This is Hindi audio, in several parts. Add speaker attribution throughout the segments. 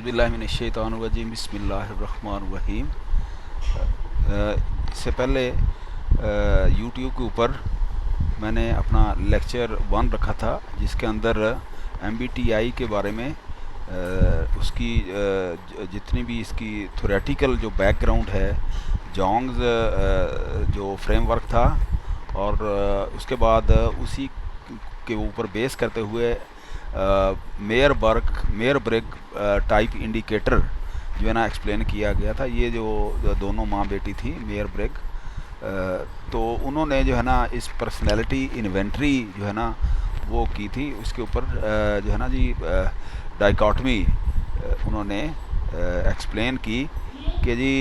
Speaker 1: औज़ुबिल्लाहिमिनश्शैतानिर्रजीम बिस्मिल्लाहिर्रहमानिर्रहीम। इससे पहले यूट्यूब के ऊपर मैंने अपना लेक्चर 1 रखा था जिसके अंदर MBTI के बारे में उसकी जितनी भी इसकी थ्योरेटिकल जो बैकग्राउंड है, जोंग्स जो फ्रेमवर्क था और उसके बाद उसी के ऊपर बेस करते हुए मेयर ब्रेग टाइप इंडिकेटर जो है ना एक्सप्लेन किया गया था। ये जो दोनों माँ बेटी थी मेयर ब्रेग, तो उन्होंने जो है ना इस पर्सनैलिटी इन्वेंट्री जो है ना वो की थी। उसके ऊपर जो है ना जी डाइकॉटमी उन्होंने एक्सप्लेन की कि जी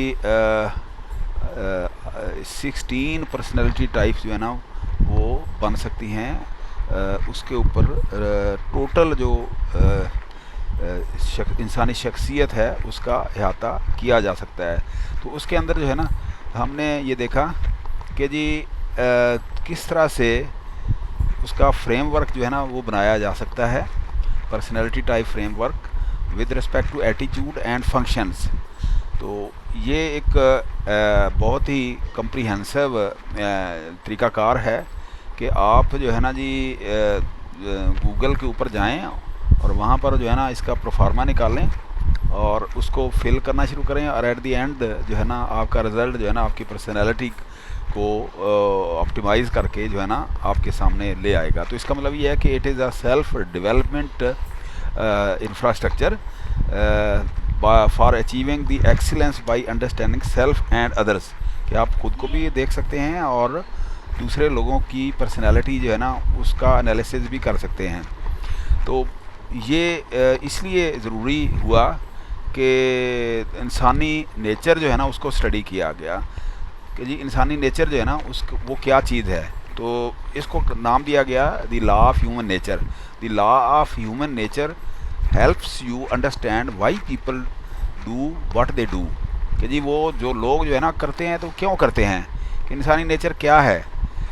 Speaker 1: 16 पर्सनैलिटी टाइप्स जो है ना वो बन सकती हैं। उसके ऊपर टोटल जो इंसानी शख्सियत है उसका अहाता किया जा सकता है। तो उसके अंदर जो है ना हमने ये देखा कि जी किस तरह से उसका फ्रेमवर्क जो है ना वो बनाया जा सकता है, personality type framework with respect to attitude and functions. तो ये एक बहुत ही कम्प्रीहेंसिव तरीक़ाकार है कि आप जो है ना जी गूगल के ऊपर जाएं और वहाँ पर जो है ना इसका प्रोफार्मा निकालें और उसको फिल करना शुरू करें और एट द एंड जो है ना आपका रिज़ल्ट जो है ना आपकी पर्सनैलिटी को ऑप्टिमाइज़ करके जो है ना आपके सामने ले आएगा। तो इसका मतलब ये है कि it is a self development infrastructure for achieving the excellence by understanding self and others, कि आप खुद को भी देख सकते हैं और दूसरे लोगों की पर्सनैलिटी जो है ना उसका एनालिसिस भी कर सकते हैं। तो ये इसलिए ज़रूरी हुआ कि इंसानी नेचर जो है ना उसको स्टडी किया गया कि जी इंसानी नेचर जो है ना उसको वो क्या चीज़ है। तो इसको नाम दिया गया the law of human nature. The law of human nature helps you understand why people do what they do, कि जी वो जो लोग जो है ना करते हैं तो क्यों करते हैं, कि इंसानी नेचर क्या है,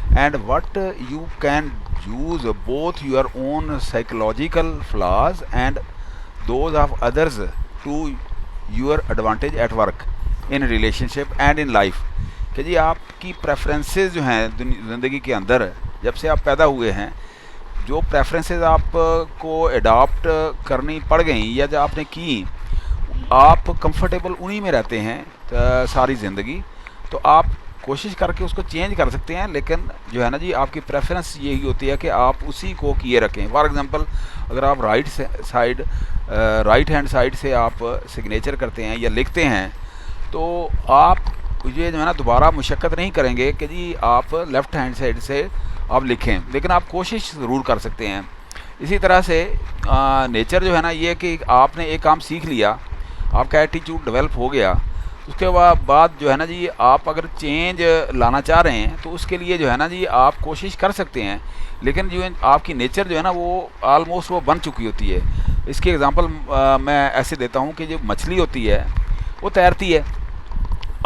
Speaker 1: and what you can use both your own psychological flaws and those of others to your advantage at work, in relationship and in life। कि जी आपकी प्रेफरेंसेस जो हैं ज़िंदगी के अंदर जब से आप पैदा हुए हैं, जो प्रेफरेंसेस आपको अडॉप्ट करनी पड़ गई या जो आपने की, आप कंफर्टेबल उन्हीं में रहते हैं सारी ज़िंदगी। तो आप कोशिश करके उसको चेंज कर सकते हैं, लेकिन जो है ना जी आपकी प्रेफरेंस यही होती है कि आप उसी को किए रखें। फॉर एग्जांपल अगर आप राइट हैंड साइड से आप सिग्नेचर करते हैं या लिखते हैं तो आप ये जो है ना दोबारा मुशक्क़त नहीं करेंगे कि जी आप लेफ़्ट हैंड साइड से आप लिखें, लेकिन आप कोशिश ज़रूर कर सकते हैं। इसी तरह से नेचर जो है ना ये कि आपने एक काम सीख लिया, आपका एटीट्यूड डेवलप हो गया, उसके बाद जो है ना जी आप अगर चेंज लाना चाह रहे हैं तो उसके लिए जो है ना जी आप कोशिश कर सकते हैं, लेकिन जो आपकी नेचर जो है ना वो ऑलमोस्ट वो बन चुकी होती है। इसकी एग्जांपल मैं ऐसे देता हूँ कि जो मछली होती है वो तैरती है,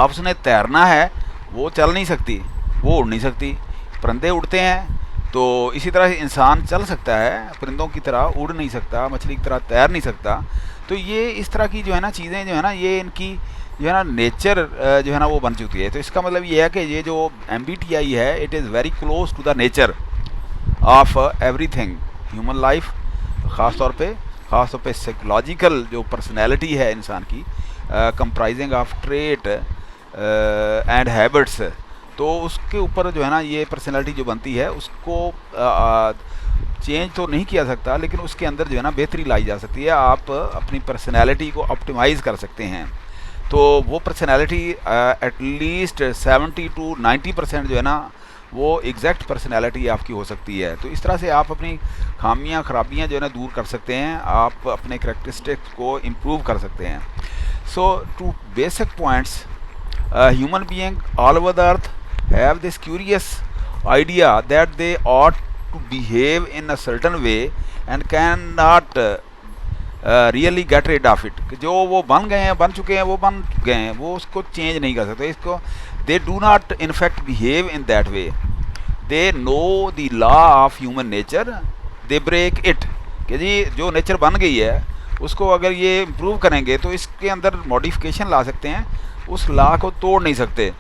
Speaker 1: अब उसने तैरना है, वो चल नहीं सकती, वो उड़ नहीं सकती। परिंदे उड़ते हैं, तो इसी तरह इंसान चल सकता है, परिंदों की तरह उड़ नहीं सकता, मछली की तरह तैर नहीं सकता। तो ये इस तरह की जो है ना चीज़ें जो है ना ये इनकी जो है ना नेचर जो है ना वो बन चुकी है। तो इसका मतलब ये है कि ये जो MBTI है it is very close to the nature of everything human life. ख़ास तौर पे साइकोलॉजिकल जो पर्सनैलिटी है इंसान की, comprising of trait and habits, तो उसके ऊपर जो है ना ये पर्सनैलिटी जो बनती है उसको चेंज तो नहीं किया सकता, लेकिन उसके अंदर जो है ना बेहतरी लाई जा सकती है। आप अपनी पर्सनैलिटी को ऑप्टिमाइज़ कर सकते हैं। तो वो पर्सनैलिटी एटलीस्ट 70 to 90% जो है ना वो एग्जैक्ट पर्सनैलिटी आपकी हो सकती है। तो इस तरह से आप अपनी खामियां खराबियां जो है ना दूर कर सकते हैं, आप अपने करैक्टरिस्टिक्स को इम्प्रूव कर सकते हैं। So two basic points, human being all over the earth have this curious idea that they ought to behave in a certain way and can not really get rid of it. जो वो बन गए हैं, बन चुके हैं, वो बन गए हैं, वो उसको चेंज नहीं कर सकते। इसको they do not in fact behave in that way, they know the law of human nature, they break it. कि जी जो नेचर बन गई है उसको अगर ये इम्प्रूव करेंगे तो इसके अंदर मॉडिफिकेशन ला सकते हैं, उस लॉ को तोड़ नहीं सकते।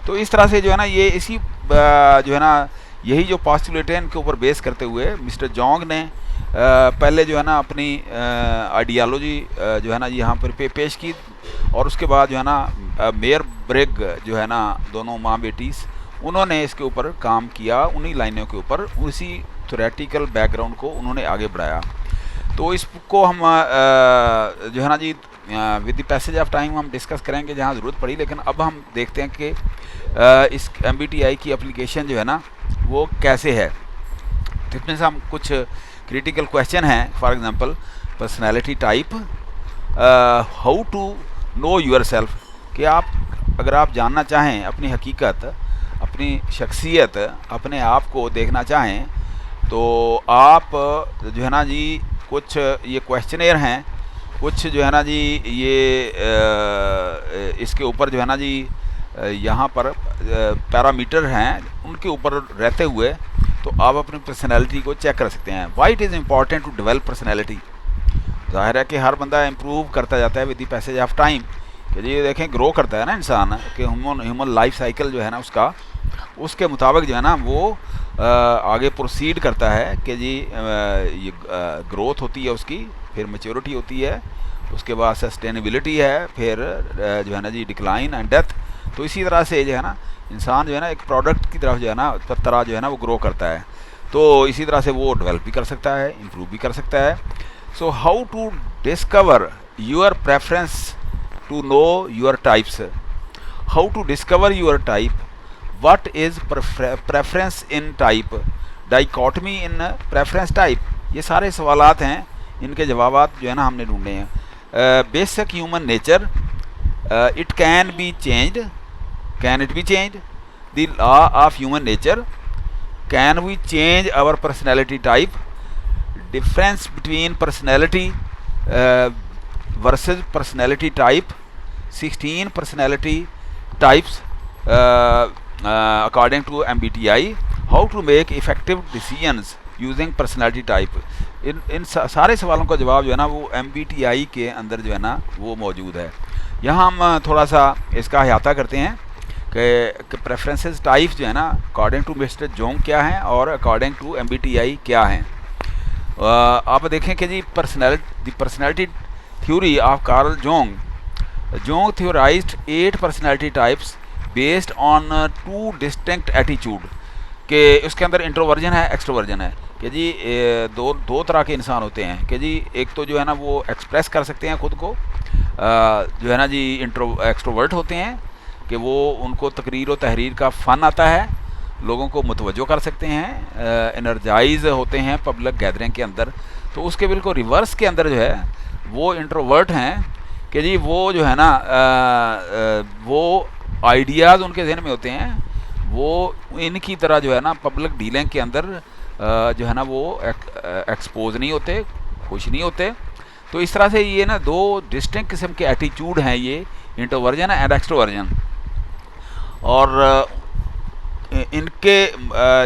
Speaker 1: तो इस तरह से जो है ना ये इसी जो है ना यही जो पॉस्टुलेट है इनके ऊपर बेस करते हुए मिस्टर जोंग ने पहले जो है ना अपनी आइडियालॉजी जो है ना यहाँ पर पेश की, और उसके बाद जो है ना मेयर ब्रिग जो है ना दोनों माँ बेटीस उन्होंने इसके ऊपर काम किया, उन्हीं लाइनों के ऊपर उसी थ्योरेटिकल बैकग्राउंड को उन्होंने आगे बढ़ाया। तो इस बुक को हम जो है ना जी with the passage of time हम डिस्कस करेंगे जहाँ ज़रूरत पड़ी, लेकिन अब हम देखते हैं कि इस MBTI की एप्लीकेशन जो है ना वो कैसे है। तो इसमें से हम कुछ क्रिटिकल क्वेश्चन हैं, for example personality type, how to know yourself, कि आप अगर आप जानना चाहें अपनी हकीकत, अपनी शख्सियत, अपने आप को देखना चाहें तो आप जो है ना जी कुछ ये क्वेश्चनेयर हैं, कुछ जो है ना जी ये इसके ऊपर जो है ना जी यहाँ पर पैरामीटर हैं, उनके ऊपर रहते हुए तो आप अपनी पर्सनैलिटी को चेक कर सकते हैं। Why it is important to develop personality. ज़ाहिर है कि हर बंदा इम्प्रूव करता जाता है with the passage of time, कि जी देखें ग्रो करता है ना इंसान, कि ह्यूमन लाइफ साइकिल जो है ना उसके मुताबिक जो है ना वो आगे प्रोसीड करता है कि जी ये ग्रोथ होती है उसकी, फिर मैच्योरिटी होती है, उसके बाद सस्टेनेबिलिटी है, फिर जो है ना जी डिक्लाइन एंड डेथ। तो इसी तरह से जो है ना इंसान जो है ना एक प्रोडक्ट की तरफ जो है ना तरह जो है ना वो ग्रो करता है, तो इसी तरह से वो डेवलप भी कर सकता है, इम्प्रूव भी कर सकता है। So how to discover your preference to know your types, how to discover your type, what is preference in type, dichotomy in preference type, ये सारे सवालात हैं, इनके जवाबात जो है ना हमने ढूंढने हैं। Basic human nature, it can be changed, can it be changed, the law of human nature, can we change our personality type, difference between personality versus personality type, 16 personality types according to MBTI, how to make effective decisions using personality type। इन सारे सवालों का जवाब जो है ना वो MBTI के अंदर जो है ना वो मौजूद है। यहाँ हम थोड़ा सा इसका अहाता करते हैं कि प्रेफरेंसेस टाइप्स जो है ना अकॉर्डिंग टू मिस्टर जोंग क्या हैं और अकॉर्डिंग टू MBTI क्या हैं। आप देखें कि जी personality theory of Carl Jung theorized 8 personality types based on 2 distinct attitude, कि उसके अंदर इंट्रोवर्जन है, एक्सट्रोवर्जन है, कि जी दो तरह के इंसान होते हैं, कि जी एक तो जो है ना वो एक्सप्रेस कर सकते हैं खुद को, जो है ना जी एक्सट्रोवर्ट होते हैं कि वो उनको तकरीर व तहरीर का फ़न आता है, लोगों को मुतवज्जो कर सकते हैं, एनर्जाइज होते हैं पब्लिक गैदरिंग के अंदर। तो उसके बिल्कुल रिवर्स के अंदर जो है वो इंट्रोवर्ट हैं कि जी वो जो है ना वो आइडियाज़ उनके जहन में होते हैं, वो इनकी तरह जो है ना पब्लिक डीलिंग के अंदर जो है ना वो एक्सपोज नहीं होते, खुश नहीं होते। तो इस तरह से ये ना 2 डिस्टिंक्ट किस्म के एटीट्यूड हैं, ये इंट्रोवर्जन एंड एक्सट्रोवर्जन। और इनके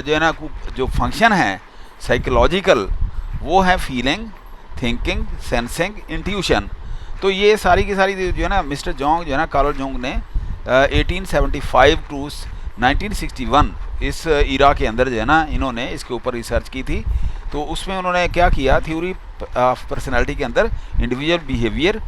Speaker 1: जो है ना जो फंक्शन हैं साइकोलॉजिकल वो है फीलिंग, थिंकिंग, सेंसिंग, इंट्यूशन। तो ये सारी की सारी जो है ना मिस्टर जोंग जो है ना कार्ल जोंग ने 1875 टू 1961 इस इरा के अंदर जो है ना इन्होंने इसके ऊपर रिसर्च की थी। तो उसमें उन्होंने क्या किया, थ्योरी ऑफ पर्सनालिटी के अंदर individual behaviour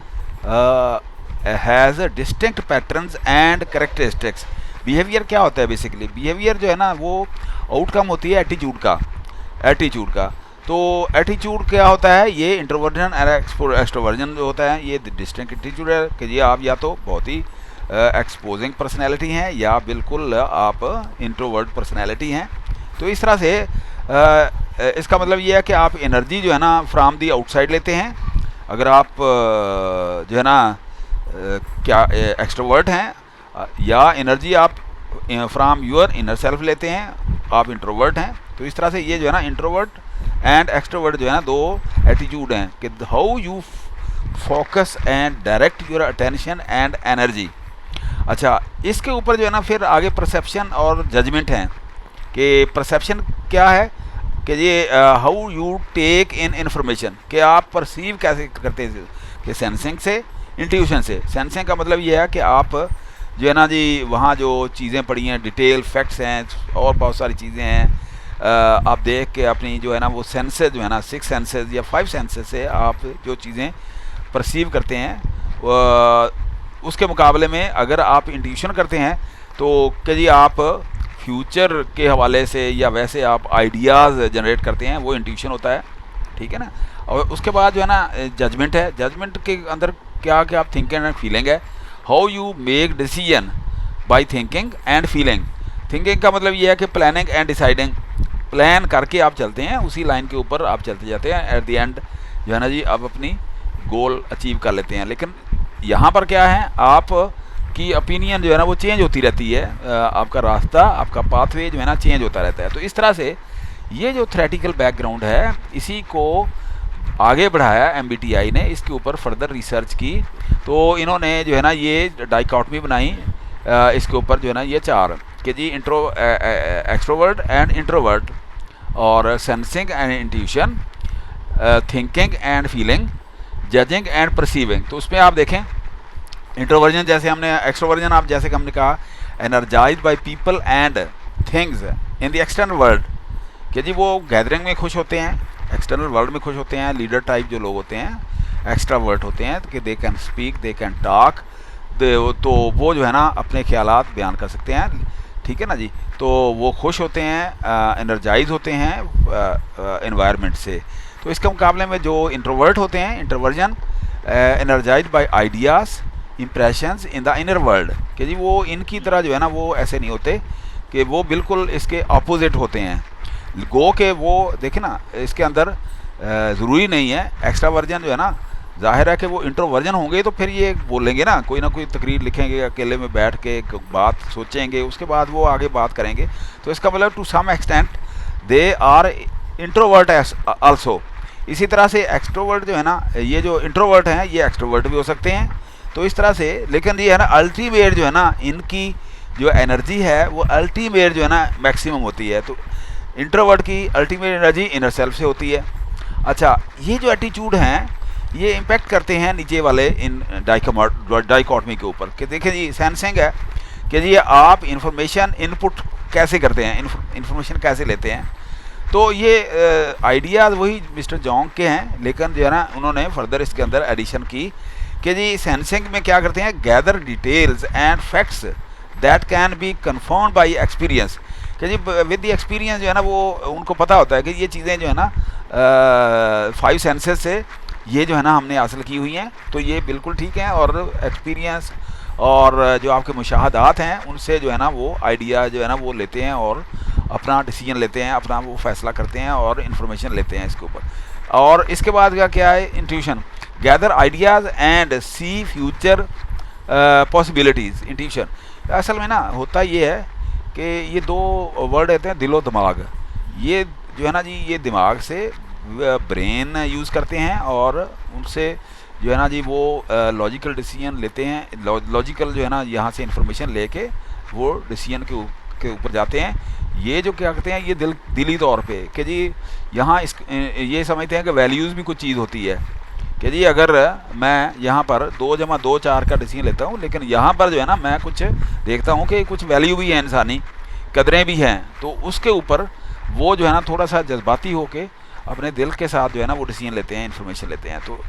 Speaker 1: has distinct patterns and characteristics. Behaviour क्या होता है, बेसिकली बिहेवियर जो है ना वो आउटकम होती है एटीट्यूड का। तो एटीट्यूड क्या होता है, ये इंट्रोवर्जन और एक्सट्रोवर्जन जो होता है ये डिस्टिंक्ट एटीट्यूड है कि ये आप या तो बहुत ही एक्सपोजिंग पर्सनैलिटी हैं या बिल्कुल आप इंट्रोवर्ट पर्सनैलिटी हैं। तो इस तरह से इसका मतलब ये है कि आप एनर्जी जो है ना फ्राम दी आउटसाइड लेते हैं। अगर आप जो है ना क्या एक्सट्रोवर्ट हैं, या एनर्जी आप फ्राम योर इनर सेल्फ लेते हैं, आप इंट्रोवर्ट हैं। तो इस तरह से ये जो है ना इंट्रोवर्ट एंड एक्सट्रोवर्ट जो है ना 2 एटीट्यूड हैं कि how you focus and direct your attention and energy. अच्छा, इसके ऊपर जो है ना फिर आगे परसेप्शन और जजमेंट हैं कि परसेप्शन क्या है, कि ये how you take in information, कि आप परसीव कैसे करते हैं, कि सेंसिंग से, इंट्यूशन से। सेंसिंग का मतलब ये है कि आप जो है ना जी वहाँ जो चीज़ें पड़ी हैं, डिटेल फैक्ट्स हैं और बहुत सारी चीज़ें हैं, आप देख के अपनी जो है ना वो सेंसेस जो है ना 6 सेंसेस या 5 सेंसेस से आप जो चीज़ें परसीव करते हैं, उसके मुकाबले में अगर आप इंट्यूशन करते हैं तो कि जी आप फ्यूचर के हवाले से या वैसे आप आइडियाज़ जनरेट करते हैं, वो इंट्यूशन होता है, ठीक है ना। और उसके बाद जो है ना जजमेंट है। जजमेंट के अंदर क्या क्या आप थिंकिंग एंड फीलिंग है, how you make decision by thinking and feeling. Thinking का मतलब ये है कि प्लानिंग एंड डिसाइडिंग, प्लान करके आप चलते हैं, उसी लाइन के ऊपर आप चलते जाते हैं, एट द एंड जो है ना जी आप अपनी गोल अचीव कर लेते हैं। लेकिन यहाँ पर क्या है, आप की ओपिनियन जो है ना वो चेंज होती रहती है, आपका रास्ता, आपका पाथवे जो है ना चेंज होता रहता है। तो इस तरह से ये जो थ्योरेटिकल बैकग्राउंड है, इसी को आगे बढ़ाया MBTI ने, इसके ऊपर फर्दर रिसर्च की। तो इन्होंने जो है ना ये डाइकोटमी बनाई इसके ऊपर जो है ना ये 4 कि जी एक्सट्रोवर्ट एंड इंट्रोवर्ट, और sensing and intuition, thinking and feeling, judging and perceiving. तो उसमें आप देखें इंट्रोवर्जन, जैसे हमने एक्सट्रोवर्जन, आप जैसे कि हमने कहा energised by people and things in the external world, कि जी वो गैदरिंग में खुश होते हैं, एक्सटर्नल वर्ल्ड में खुश होते हैं। लीडर टाइप जो लोग होते हैं एक्स्ट्रावर्ट होते हैं, कि they can speak, they can talk, तो वो जो है ना अपने ख्यालात बयान कर सकते हैं, ठीक है ना जी। तो वो खुश होते हैं, एनर्जाइज होते हैं एनवायरनमेंट से। तो इसके मुकाबले में जो इंट्रोवर्ट होते हैं, introversion, energize by ideas, impressions in the inner world, कि जी वो इनकी तरह जो है ना वो ऐसे नहीं होते, कि वो बिल्कुल इसके अपोजिट होते हैं। गो के वो देखे ना, इसके अंदर ज़रूरी नहीं है एक्स्ट्रावर्जन जो है ना, जाहिर है कि वो इंट्रोवर्जन होंगे तो फिर ये बोलेंगे ना कोई तकरीर लिखेंगे, अकेले में बैठ के एक बात सोचेंगे, उसके बाद वो आगे बात करेंगे। तो इसका मतलब to some extent they are introvert also. इसी तरह से एक्सट्रोवर्ट जो है ना, ये जो इंट्रोवर्ट हैं ये एक्सट्रोवर्ट भी हो सकते हैं। तो इस तरह से, लेकिन ये है ना अल्टीमेट जो है ना इनकी जो एनर्जी है वो अल्टीमेट जो है ना मैक्सिमम होती है। तो इंट्रोवर्ट की अल्टीमेट एनर्जी इनर सेल्फ से होती है। अच्छा, ये जो एटीट्यूड हैं ये इम्पेक्ट करते हैं नीचे वाले इन डाइकोटमी के ऊपर, कि देखें जी सेंसिंग है कि जी आप इंफॉर्मेशन इनपुट कैसे करते हैं, इंफॉर्मेशन कैसे लेते हैं। तो ये आइडियाज़ वही मिस्टर जोंग के हैं, लेकिन जो है ना उन्होंने फर्दर इसके अंदर एडिशन की कि जी सेंसिंग में क्या करते हैं, gather details and facts that can be confirmed by experience, कि जी विद द एक्सपीरियंस जो है ना वो उनको पता होता है कि ये चीज़ें जो है ना 5 सेंसेस से ये जो है ना हमने हासिल की हुई हैं, तो ये बिल्कुल ठीक है। और एक्सपीरियंस और जो आपके मुशाहदात हैं उनसे जो है ना वो आइडिया जो है ना वो लेते हैं और अपना डिसीजन लेते हैं, अपना वो फैसला करते हैं और इन्फॉर्मेशन लेते हैं इसके ऊपर। और इसके बाद का क्या है, intuition, gather ideas and see future possibilities. Intuition असल में ना होता ये है कि ये 2 वर्ड रहते हैं, दिलो दिमाग। ये जो है ना जी ये दिमाग से ब्रेन यूज़ करते हैं और उनसे जो है ना जी वो लॉजिकल डिसीजन लेते हैं। लॉजिकल जो है ना यहाँ से इंफॉर्मेशन लेके वो डिसीजन के ऊपर जाते हैं। ये जो क्या कहते हैं, ये दिली तौर पे कि जी यहाँ ये समझते हैं कि वैल्यूज़ भी कुछ चीज़ होती है, कि जी अगर मैं यहाँ पर 2 + 2 = 4 का डिसीजन लेता हूँ, लेकिन यहाँ पर जो है ना मैं कुछ देखता हूँ कि कुछ वैल्यू भी है, इंसानी कदरें भी हैं, तो उसके ऊपर वो जो है ना थोड़ा सा जज्बाती होके अपने दिल के साथ जो है ना वो डिसीजन लेते हैं, इन्फॉर्मेशन लेते हैं। तो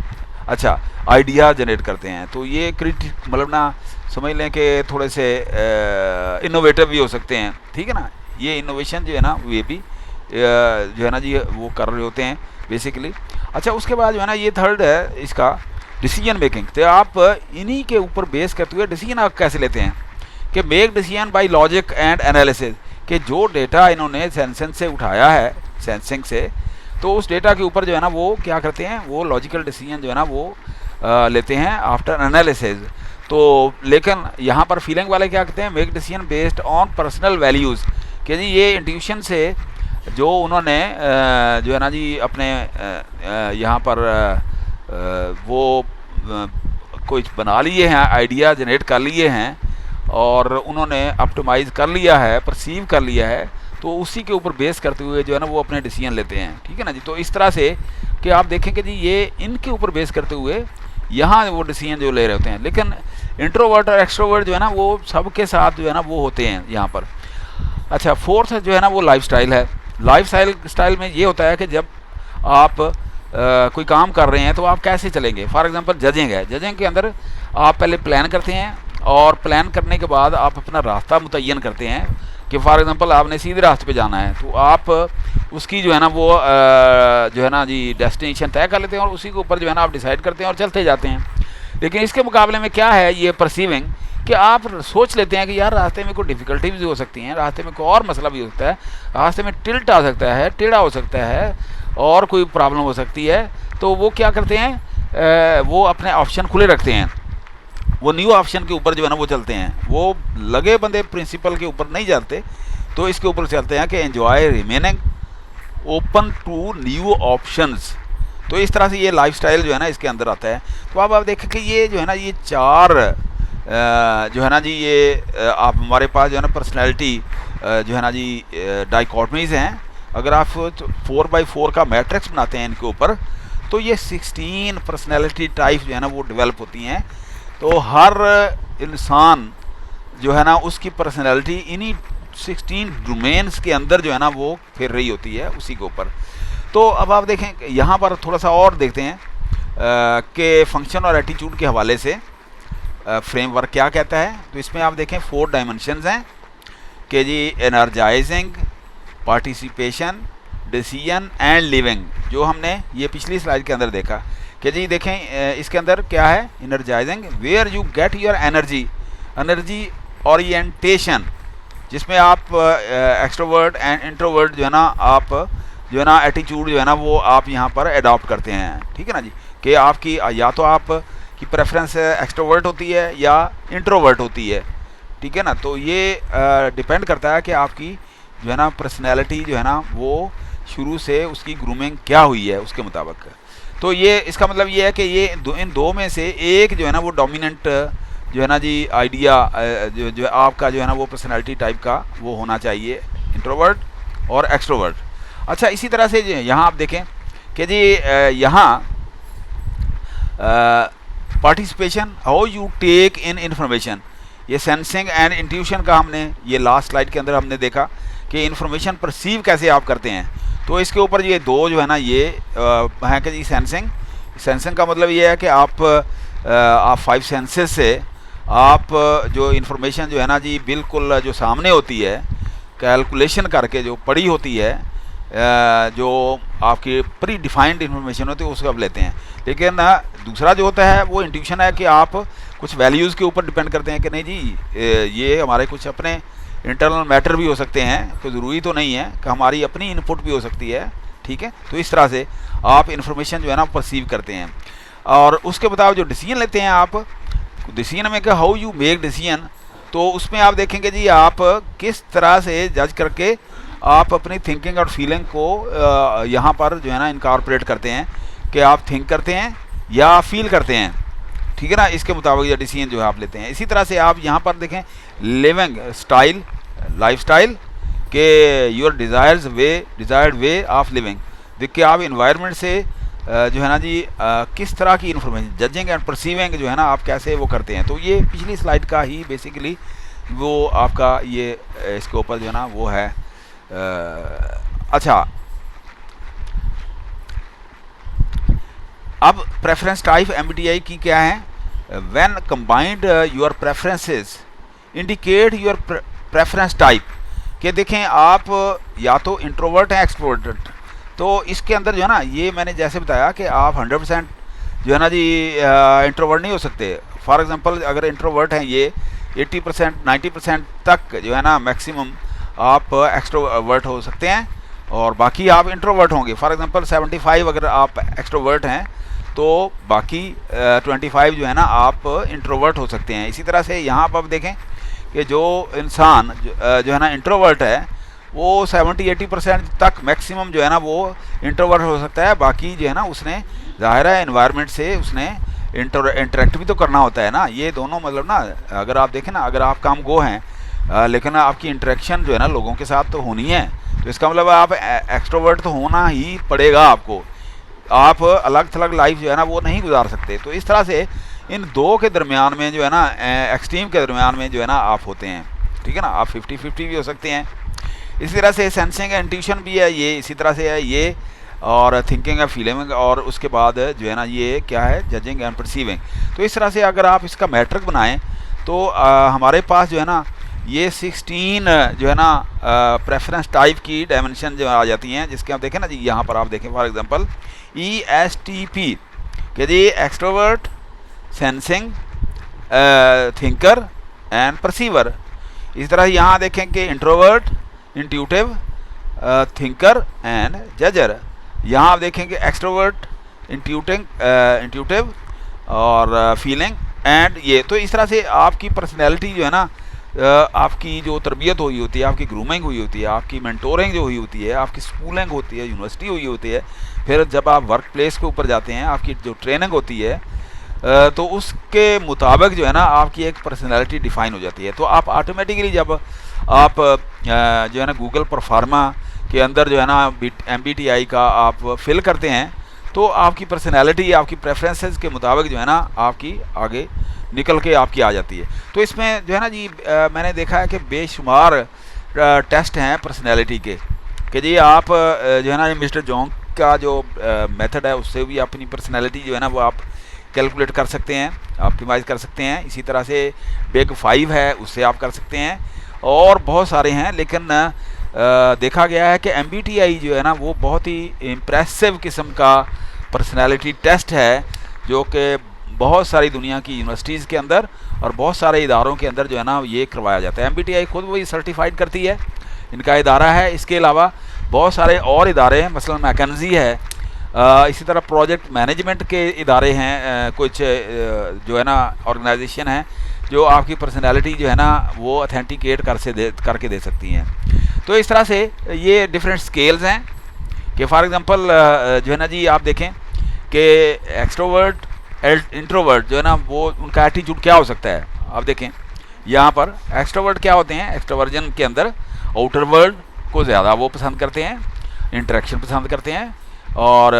Speaker 1: अच्छा, आइडिया जनरेट करते हैं। तो ये मतलब ना समझ लें कि थोड़े से इनोवेटिव भी हो सकते हैं, ठीक है ना। ये इनोवेशन जो है ना ये भी जो है ना जी वो कर रहे होते हैं बेसिकली। अच्छा, उसके बाद जो है ना ये थर्ड है इसका डिसीजन मेकिंग। तो आप इन्हीं के ऊपर बेस करते हुए डिसीजन आप कैसे लेते हैं, कि make decision by logic and analysis, कि जो डेटा इन्होंने सेंसिंग से उठाया है, सेंसिंग से, तो उस डेटा के ऊपर जो है ना वो क्या करते हैं, वो लॉजिकल डिसीजन जो है ना वो लेते हैं आफ्टर एनालिसिस। तो लेकिन यहाँ पर फीलिंग वाले क्या कहते हैं, make decision based on personal values, कि जी ये इंट्यूशन से जो उन्होंने जो है ना जी अपने यहाँ पर वो कुछ बना लिए हैं, आइडिया जनरेट कर लिए हैं और उन्होंने ऑप्टिमाइज़ कर लिया है, परसीव कर लिया है, तो उसी के ऊपर बेस करते हुए जो है ना वो अपने डिसीजन लेते हैं, ठीक है ना जी। तो इस तरह से कि आप देखें कि जी ये इनके ऊपर बेस करते हुए यहाँ वो डिसीजन जो ले रहे होते हैं। लेकिन इंट्रोवर्ट और एक्सट्रोवर्ट जो है ना वो सबके साथ जो है ना वो होते हैं यहाँ पर। अच्छा, फोर्थ जो है ना वो लाइफ स्टाइल है। लाइफ स्टाइल में ये होता है कि जब आप कोई काम कर रहे हैं तो आप कैसे चलेंगे। फॉर एग्जांपल जजिंग है, जजिंग के अंदर आप पहले प्लान करते हैं और प्लान करने के बाद आप अपना रास्ता मुतय्यन करते हैं कि फॉर एग्जांपल आपने सीधे रास्ते पे जाना है, तो आप उसकी जो है ना वो जो है ना जी डेस्टिनेशन तय कर लेते हैं और उसी के ऊपर जो है ना आप डिसाइड करते हैं और चलते जाते हैं। लेकिन इसके मुकाबले में क्या है ये परसीविंग, कि आप सोच लेते हैं कि यार रास्ते में कोई डिफ़िकल्टी भी हो सकती हैं, रास्ते में कोई और मसला भी हो सकता है, रास्ते में टिल्ट आ सकता है, टेढ़ा हो सकता है और कोई प्रॉब्लम हो सकती है। तो वो क्या करते हैं, वो अपने ऑप्शन खुले रखते हैं, वो न्यू ऑप्शन के ऊपर जो है ना वो चलते हैं, वो लगे बंदे प्रिंसिपल के ऊपर नहीं जाते। तो इसके ऊपर चलते हैं कि enjoy remaining open to new options. तो इस तरह से ये लाइफस्टाइल जो है ना इसके अंदर आता है। तो अब आप देखें कि ये जो है ना ये चार जो है ना जी ये आप हमारे पास जो है ना पर्सनैलिटी जो है ना जी डाइकॉटमीज़ हैं। अगर आप 4x4 का मैट्रिक्स बनाते हैं इनके ऊपर, तो ये 16 पर्सनैलिटी टाइप जो है ना वो डेवलप होती हैं। तो हर इंसान जो है ना उसकी पर्सनैलिटी इन्हीं 16 डोमेन्स के अंदर जो है ना वो फिर रही होती है उसी के ऊपर। तो अब आप देखें यहाँ पर थोड़ा सा और देखते हैं कि फंक्शन और एटीट्यूड के हवाले से फ्रेमवर्क क्या कहता है। तो इसमें आप देखें 4 डायमेंशंस हैं कि जी energizing, participation, decision and living, जो हमने ये पिछली स्लाइड के अंदर देखा कि जी देखें इसके अंदर क्या है, energizing where you get your energy orientation, जिसमें आप एक्सट्रोवर्ट एंड इंट्रोवर्ट जो है ना आप जो है ना एटीट्यूड जो है ना वो आप यहाँ पर अडॉप्ट करते हैं, ठीक है ना जी। कि आपकी या तो आप की प्रेफरेंस एक्सट्रोवर्ट होती है या इंट्रोवर्ट होती है, ठीक है ना। तो ये डिपेंड करता है कि आपकी जो है ना पर्सनैलिटी जो है ना वो शुरू से उसकी ग्रूमिंग क्या हुई है उसके मुताबिक। तो ये इसका मतलब ये है कि ये इन दो में से एक जो है ना वो डोमिनेंट जो है ना जी आइडिया जो आपका जो है ना वो पर्सनैलिटी टाइप का वो होना चाहिए, इंट्रोवर्ट और एक्सट्रोवर्ट। अच्छा, इसी तरह से यहाँ आप देखें कि जी यहाँ participation, how you take in information, ये सेंसिंग एंड इंट्यूशन का हमने ये लास्ट स्लाइड के अंदर हमने देखा कि इंफॉर्मेशन परसीव कैसे आप करते हैं। तो इसके ऊपर ये दो जो है ना ये हैं कि जी सेंसिंग का मतलब ये है कि आप 5 सेंसेस से आप जो इंफॉर्मेशन जो है ना जी बिल्कुल जो सामने होती है कैलकुलेशन करके जो पड़ी होती है, जो आपकी प्री डिफाइंड इंफॉर्मेशन होती है उसको आप लेते हैं। लेकिन दूसरा जो होता है वो इंट्यूशन है कि आप कुछ वैल्यूज़ के ऊपर डिपेंड करते हैं कि नहीं जी ये हमारे कुछ अपने इंटरनल मैटर भी हो सकते हैं, कोई ज़रूरी तो नहीं है कि हमारी अपनी इनपुट भी हो सकती है, ठीक है। तो इस तरह से आप इंफॉर्मेशन जो है ना परसीव करते हैं और उसके मुताबिक जो डिसीजन लेते हैं आप डिसीजन में कि हाउ यू मेक डिसीजन। तो उसमें आप देखेंगे जी आप किस तरह से जज करके आप अपनी थिंकिंग और फीलिंग को यहाँ पर जो है ना इनकॉर्पोरेट करते हैं कि आप थिंक करते हैं या फील करते हैं, ठीक है ना। इसके मुताबिक ये डिसीजन जो है आप लेते हैं। इसी तरह से आप यहाँ पर देखें लिविंग स्टाइल, लाइफ स्टाइल के your desired way of living. देखिए आप इन्वायरमेंट से जो है ना जी किस तरह की इन्फॉर्मेशन जजिंग एंड परसीविंग जो है ना आप कैसे वो करते हैं। तो ये पिछली स्लाइड का ही बेसिकली वो आपका ये इसके ऊपर जो है ना वो है। अच्छा, अब प्रेफरेंस टाइप MBTI की क्या है, when combined your preferences indicate your preference type. कि देखें आप या तो इंट्रोवर्ट हैं एक्सट्रोवर्ट, तो इसके अंदर जो है ना ये मैंने जैसे बताया कि आप 100% जो है ना जी इंट्रोवर्ट नहीं हो सकते। फॉर एग्जांपल अगर इंट्रोवर्ट हैं ये 80% 90% तक जो है ना मैक्सिमम आप एक्सट्रोवर्ट हो सकते हैं और बाकी आप इंट्रोवर्ट होंगे। फॉर एग्जांपल 75 अगर आप एक्सट्रोवर्ट हैं तो बाकी 25 जो है ना आप इंट्रोवर्ट हो सकते हैं। इसी तरह से यहाँ पर आप देखें कि जो इंसान जो है ना इंट्रोवर्ट है वो 70-80% तक मैक्सिमम जो है ना वो इंट्रोवर्ट हो सकता है। बाकी जो है ना उसने ज़ाहिर है एनवायरनमेंट से उसने इंटरेक्ट भी तो करना होता है ना। ये दोनों मतलब ना अगर आप देखें ना अगर आप काम गो हैं लेकिन आपकी इंटरेक्शन जो है ना लोगों के साथ तो होनी है। तो इसका मतलब आप एक्सट्रोवर्ट तो होना ही पड़ेगा आपको। आप अलग थलग लाइफ जो है ना वो नहीं गुजार सकते। तो इस तरह से इन दो के दरमियान में जो है ना, एक्सट्रीम के दरमियान में जो है ना आप होते हैं, ठीक है ना। आप 50-50 भी हो सकते हैं। इसी तरह से सेंसिंग एंड इंट्यूशन भी है ये, इसी तरह से है ये, और थिंकिंग एंड फीलिंग, और उसके बाद जो है ना ये क्या है, जजिंग एंड परसीविंग। तो इस तरह से अगर आप इसका मैट्रिक बनाएं तो हमारे पास जो है ना ये 16 जो है ना प्रेफरेंस टाइप की डायमेंशन जो आ जाती हैं, जिसके आप देखें ना जी, यहाँ पर आप देखें फॉर एग्जांपल ESTP कि जी extrovert, sensing, thinker and perceiver. इस तरह यहाँ देखें कि introvert, intuitive, thinker and judger. यहाँ आप देखेंगे एक्सट्रोवर्ट, इंट्यूटिव और फीलिंग एंड ये। तो इस तरह से आपकी पर्सनैलिटी जो है ना, आपकी जो तरबियत हुई होती है, आपकी ग्रूमिंग हुई होती है, आपकी मेंटोरिंग जो हुई होती है, आपकी स्कूलिंग होती है, यूनिवर्सिटी हुई होती है, फिर जब आप वर्क प्लेस के ऊपर जाते हैं आपकी जो ट्रेनिंग होती है, तो उसके मुताबिक जो है ना आपकी एक पर्सनैलिटी डिफ़ाइन हो जाती है। तो आप ऑटोमेटिकली जब आप जो है ना गूगल परफार्मा के अंदर जो है ना MBTI का आप फिल करते हैं, तो आपकी पर्सनैलिटी, आपकी प्रेफरेंसेस के मुताबिक जो है ना आपकी आगे निकल के आपकी आ जाती है। तो इसमें जो है ना जी मैंने देखा है कि बेशुमार टेस्ट हैं पर्सनैलिटी के, कि जी आप जो है ना मिस्टर जोंग का जो मेथड है उससे भी अपनी पर्सनैलिटी जो है ना वो आप कैलकुलेट कर सकते हैं, ऑप्टिमाइज़ कर सकते हैं। इसी तरह से बिग 5 है, उससे आप कर सकते हैं, और बहुत सारे हैं। लेकिन देखा गया है कि MBTI जो है ना वो बहुत ही इम्प्रेसिव किस्म का पर्सनैलिटी टेस्ट है, जो कि बहुत सारी दुनिया की यूनिवर्सिटीज़ के अंदर और बहुत सारे इदारों के अंदर जो है ना ये करवाया जाता है। MBTI खुद वही सर्टिफाइड करती है, इनका इदारा है। इसके अलावा बहुत सारे और इदारे हैं, मसलन मैकेंजी है, इसी तरह प्रोजेक्ट मैनेजमेंट के इदारे हैं, कुछ जो है ना ऑर्गेनाइजेशन हैं जो आपकी पर्सनैलिटी जो है ना वो अथेंटिकेट करके दे सकती हैं। तो इस तरह से ये डिफरेंट स्केल्स हैं कि फॉर एग्जांपल जो है ना जी आप देखें कि एक्सट्रोवर्ट, इंट्रोवर्ट जो है ना वो उनका एटीट्यूड क्या हो सकता है। आप देखें यहाँ पर एक्सट्रोवर्ट क्या होते हैं, एक्सट्रोवर्जन के अंदर आउटर वर्ल्ड को ज़्यादा वो पसंद करते हैं, इंटरेक्शन पसंद करते हैं, और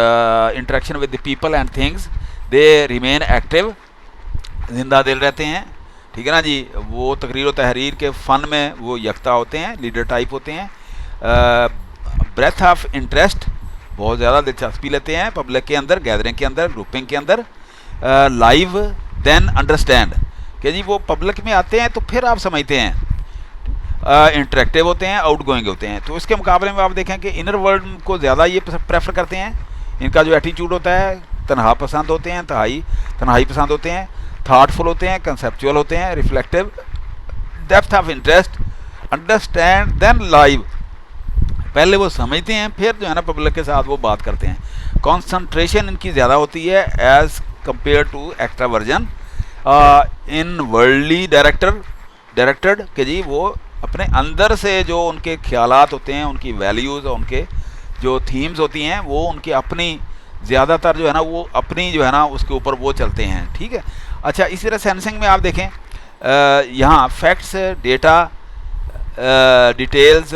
Speaker 1: interaction with the people and things, they remain active, जिंदा दिल रहते हैं, ठीक है ना जी। वो तकरीर व तहरीर के फ़न में वो यकता होते हैं, लीडर टाइप होते हैं। ब्रेथ ऑफ इंटरेस्ट, बहुत ज़्यादा दिलचस्पी लेते हैं पब्लिक के अंदर, गैदरिंग के अंदर, ग्रुपिंग के अंदर। लाइव देन अंडरस्टैंड कि जी वो पब्लिक में आते हैं तो फिर आप समझते हैं। इंटरेक्टिव होते हैं, आउट गोइंग होते हैं। तो इसके मुकाबले में आप देखें कि इनर वर्ल्ड को ज़्यादा ये प्रेफर करते हैं। इनका जो एटीट्यूड होता है, तन्हा पसंद होते हैं, तन्हाई पसंद होते हैं, थाटफुल होते हैं, कंसेप्चुअल होते हैं, reflective, depth of interest, understand then live. पहले वो समझते हैं, फिर जो है ना पब्लिक के साथ वो बात करते हैं। कॉन्सनट्रेशन इनकी ज़्यादा होती है as compare to extraversion. Inwardly directed कि जी वो अपने अंदर से जो उनके ख्यालात होते हैं, उनकी वैल्यूज़ और उनके जो थीम्स होती हैं वो उनकी अपनी ज़्यादातर जो है ना वो अपनी जो है ना उसके ऊपर वो चलते हैं, ठीक है। अच्छा, इसी तरह सेंसिंग में आप देखें यहाँ facts, data, details,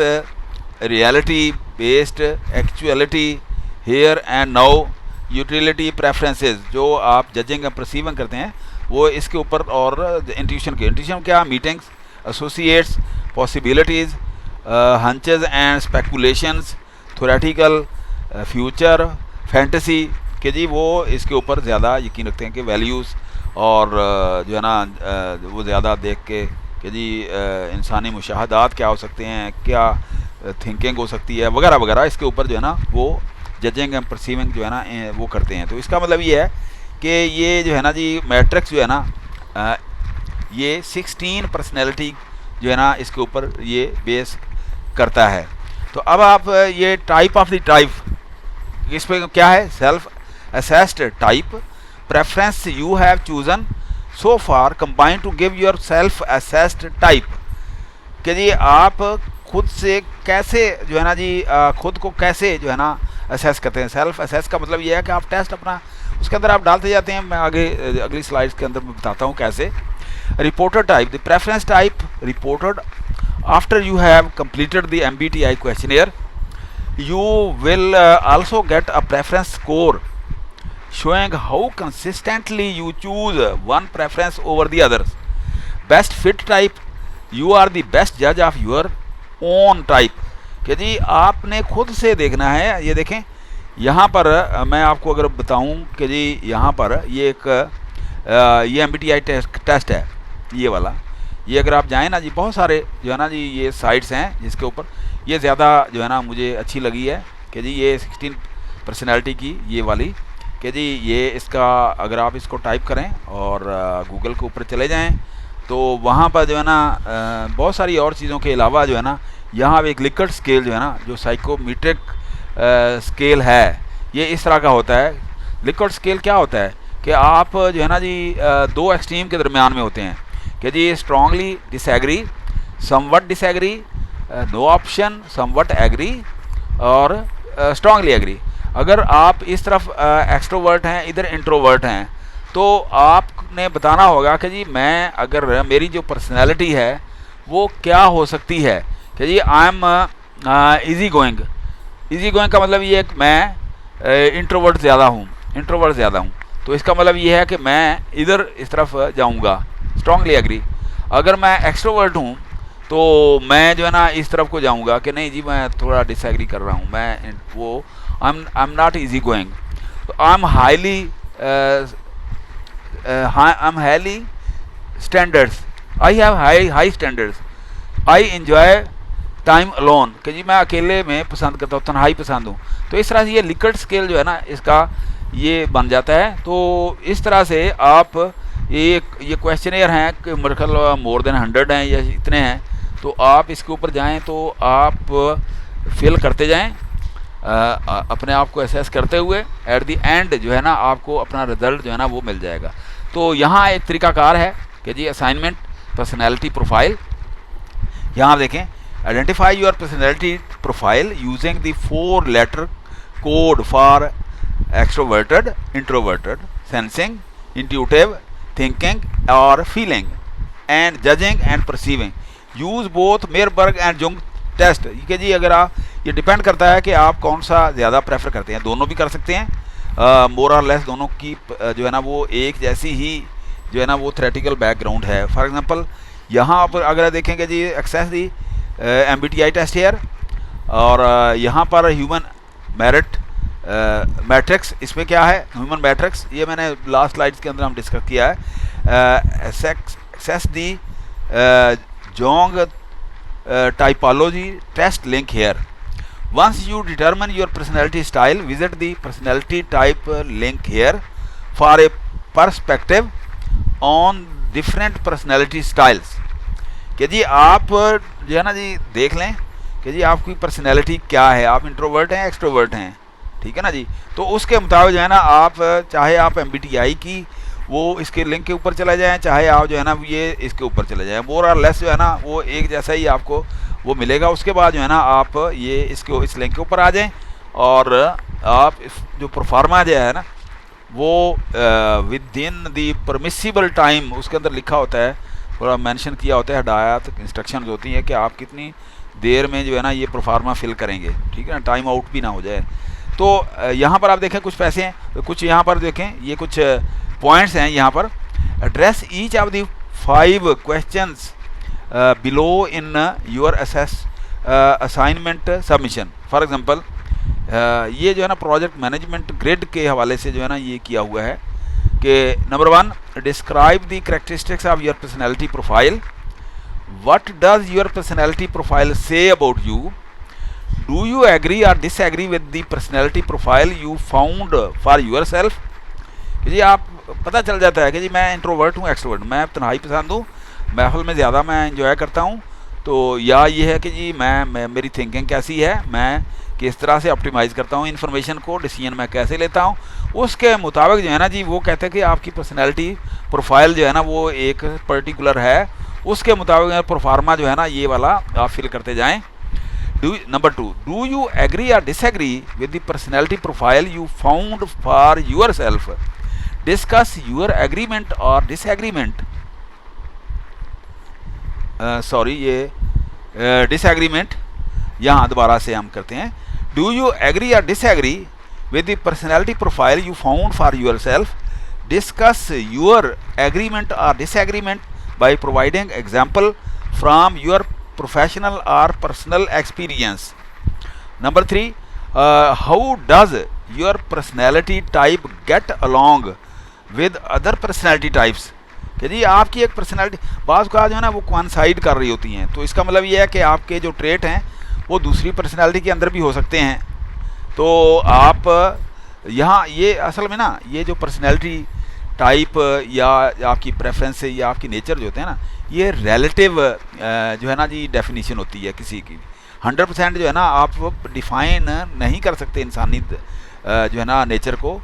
Speaker 1: reality based, actuality, here and now, utility, preferences, जो आप जजिंग एंड परसीविंग करते हैं वो इसके ऊपर। और इंट्यूशन क्या, meetings, associates, possibilities, hunches and speculations, theoretical, future, fantasy कि जी वो इसके ऊपर ज़्यादा यकीन रखते हैं कि वैल्यूज़ और जो है ना वो ज़्यादा देख के कि जी इंसानी मुशाहदात क्या हो सकते हैं, क्या थिंकिंग हो सकती है, वगैरह वगैरह, इसके ऊपर जो है ना वो जजिंग एंड परसीविंग जो है ना वो करते हैं। तो इसका मतलब ये है कि ये जो है ना जी मैट्रिक्स जो है ना ये 16 पर्सनैलिटी जो है ना इसके ऊपर ये बेस करता है। तो अब आप ये टाइप ऑफ द टाइप, इस पर क्या है, self assessed type, preference you have chosen so far combined to give your self assessed type कि जी आप खुद से कैसे जो है ना जी खुद को कैसे जो है ना असेस करते हैं। सेल्फ असेस का मतलब ये है कि आप टेस्ट अपना उसके अंदर आप डालते जाते हैं। मैं आगे अगली स्लाइड्स के अंदर बताता हूँ कैसे। Reporter type, the preference type reported After you have completed the MBTI questionnaire, you will also get a preference score showing how consistently you choose one preference over the others. Best fit type, you are the best judge of your own type. कि जी आपने खुद से देखना है. ये देखें यहाँ पर मैं आपको अगर बताऊँ कि जी यहाँ पर ये एक ये MBTI टेस्ट है, ये वाला. ये अगर आप जाएँ ना जी, बहुत सारे जो है ना जी ये साइट्स हैं जिसके ऊपर ये ज़्यादा जो है ना मुझे अच्छी लगी है कि जी ये 16 पर्सनैलिटी की ये वाली, कि जी ये इसका अगर आप इसको टाइप करें और गूगल के ऊपर चले जाएं तो वहाँ पर जो है ना बहुत सारी और चीज़ों के अलावा जो है ना यहाँ एक लिकर्ट स्केल जो है ना, जो साइकोमेट्रिक स्केल है, ये इस तरह का होता है. लिकर्ट स्केल क्या होता है कि आप जो है ना जी दो एक्सट्रीम के दरमियान में होते हैं कि जी strongly disagree, somewhat disagree, no option, somewhat agree और स्ट्रांगली एग्री. अगर आप इस तरफ एक्सट्रोवर्ट हैं, इधर इंट्रोवर्ट हैं, तो आपने बताना होगा कि जी मैं अगर मेरी जो पर्सनैलिटी है वो क्या हो सकती है कि जी I am easy going. Easy going का मतलब ये है कि मैं इंट्रोवर्ट ज़्यादा हूँ, तो इसका मतलब ये है कि मैं इधर इस तरफ जाऊँगा, स्ट्रांगली एग्री. अगर मैं एक्सट्रोवर्ट हूँ तो मैं जो है ना इस तरफ को जाऊँगा कि नहीं जी मैं थोड़ा डिसएग्री कर रहा हूँ, मैं वो I am not easy going. I am highly standards, I have high standards, I enjoy time alone, कि जी मैं अकेले में पसंद करता हूँ, तन्हाई पसंद हूँ. तो इस तरह से ये लिकर्ट स्केल जो है ना इसका ये बन जाता है. तो इस तरह से आप ये क्वेश्चनेयर हैं कि मेरे ख्याल मोर देन 100 हैं या इतने हैं, तो आप इसके ऊपर जाएं तो आप फिल करते जाएं अपने आप को एसेस करते हुए. एट द एंड जो है ना आपको अपना रिजल्ट जो है ना वो मिल जाएगा. तो यहाँ एक तरीकाकार है कि जी असाइनमेंट पर्सनैलिटी प्रोफाइल. यहाँ आप देखें, identify your personality profile using the 4 letter code for extroverted, introverted, sensing, intuitive, thinking और feeling, and judging and perceiving. Use both Myers Briggs and Jung test. कि जी अगर आप, ये डिपेंड करता है कि आप कौन सा ज़्यादा प्रेफर करते हैं. दोनों भी कर सकते हैं, मोर और लेस दोनों की जो है ना वो एक जैसी ही जो है ना वो थ्योरेटिकल बैकग्राउंड है. फॉर एग्जांपल यहाँ पर अगर देखेंगे जी एक्सेस दी MBTI टेस्ट हेयर, और यहाँ पर ह्यूमन मेरिट मैट्रिक्स, इसमें क्या है ह्यूमन मैट्रिक्स, ये मैंने लास्ट स्लाइड्स के अंदर हम डिस्कस किया है. Access the Jong typology test link here. Once you determine your personality style, visit the personality type link here for a perspective on different personality styles. कि जी आप जो है ना जी देख लें कि जी आपकी पर्सनैलिटी क्या है, आप इंट्रोवर्ट हैं, एक्सट्रोवर्ट हैं, ठीक है ना जी. तो उसके मुताबिक जो है ना आप चाहे आप MBTI की वो इसके लिंक के ऊपर चले जाएं, चाहे आप जो है ना ये इसके ऊपर चले जाएं, मोर और लेस जो है ना वो एक जैसा ही आपको वो मिलेगा. उसके बाद जो है ना आप ये इस लिंक के ऊपर आ जाएं और आप जो परफॉर्मा जो है ना वो with in the permissible time, उसके अंदर लिखा होता है, थोड़ा मेंशन किया होता है, हदायत इंस्ट्रक्शंस होती हैं कि आप कितनी देर में जो है ना ये परफॉर्मा फिल करेंगे, ठीक है ना, टाइम आउट भी ना हो जाए. तो यहाँ पर आप देखें कुछ पैसे हैं, तो कुछ यहाँ पर देखें ये कुछ पॉइंट्स हैं यहाँ पर. Address each of the 5 questions below in your assignment submission. For example ये जो है ना प्रोजेक्ट मैनेजमेंट ग्रिड के हवाले से जो है ना ये किया हुआ है कि number 1, describe the characteristics of your personality profile. What does your personality profile say about you? Do you agree और disagree with the personality profile you found for your self. जी आप पता चल जाता है कि जी मैं इंट्रोवर्ट हूँ, एक्सट्रोवर्ट, मैं तन्हाई पसंद हूँ, महफिल में ज़्यादा मैं इंजॉय करता हूँ. तो या ये है कि जी मैं मेरी थिंकिंग कैसी है, मैं किस तरह से ऑप्टिमाइज़ करता हूँ इन्फॉर्मेशन को, डिसीजन मैं कैसे लेता हूँ, उसके मुताबिक जो है ना जी वो कहते हैं कि आपकी पर्सनैलिटी प्रोफाइल जो है ना वो एक पर्टिकुलर है. उसके मुताबिक प्रोफार्मा जो है ना ये वाला आप फिल करते जाएँ. नंबर 2, डू यू एग्री और disagree with the personality profile you found for your self. Discuss your agreement or disagreement. ये डिसएग्रीमेंट यहाँ दोबारा से हम करते हैं. डू यू एग्री या disagree with the personality profile you found for yourself? Discuss your agreement or disagreement by providing example from your professional or personal experience. Number 3, how does your personality type get along with other personality types? कि जी आपकी एक पर्सनैलिटी बाज़ का जो है ना वो कोइंसाइड कर रही होती हैं, तो इसका मतलब ये है कि आपके जो ट्रेट हैं वो दूसरी पर्सनैलिटी के अंदर भी हो सकते हैं. तो आप यहाँ ये असल में ना ये जो पर्सनैलिटी टाइप या आपकी प्रेफरेंस या आपकी नेचर जो होते हैं ना, ये रिलेटिव जो है ना जी डेफिनेशन होती है किसी की. 100% जो है ना आप डिफ़ाइन नहीं कर सकते इंसानी जो है ना नेचर को,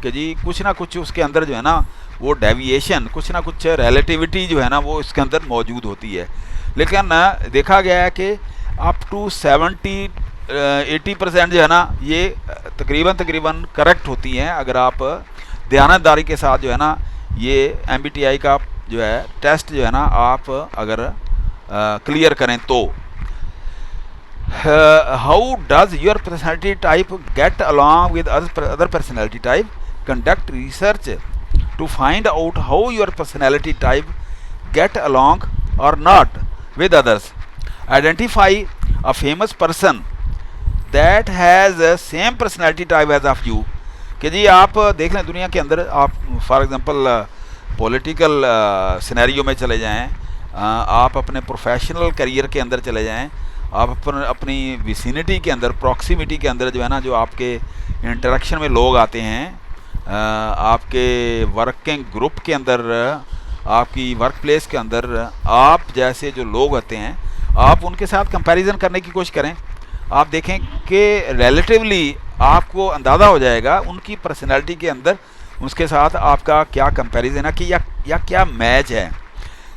Speaker 1: कि जी कुछ ना कुछ उसके अंदर जो है ना वो डेविएशन, कुछ ना कुछ रिलेटिविटी जो है ना वो इसके अंदर मौजूद होती है. लेकिन देखा गया है कि अप टू 70-80% जो है ना ये तकरीबन करेक्ट होती हैं अगर आप दयानतदारी के साथ जो है ना ये MBTI का जो है टेस्ट जो है ना आप अगर क्लियर करें तो. How does your personality type get along with other personality type? Conduct research to find out how your personality type get along और not with others. Identify a famous person that has same personality type as of you. कि जी आप देख लें दुनिया के अंदर, आप फॉर एग्जांपल पॉलिटिकल सिनेरियो में चले जाएं, आप अपने प्रोफेशनल करियर के अंदर चले जाएं, आप अपनी विसिनिटी के अंदर, प्रॉक्सिमिटी के अंदर जो है ना जो आपके इंटरेक्शन में लोग आते हैं, आपके वर्किंग ग्रुप के अंदर, आपकी वर्क प्लेस के अंदर आप जैसे जो लोग होते हैं आप उनके साथ कंपैरिजन करने की कोशिश करें. आप देखें कि रिलेटिवली आपको अंदाज़ा हो जाएगा उनकी पर्सनैलिटी के अंदर उसके साथ आपका क्या कंपैरिजन है कि या क्या मैच है.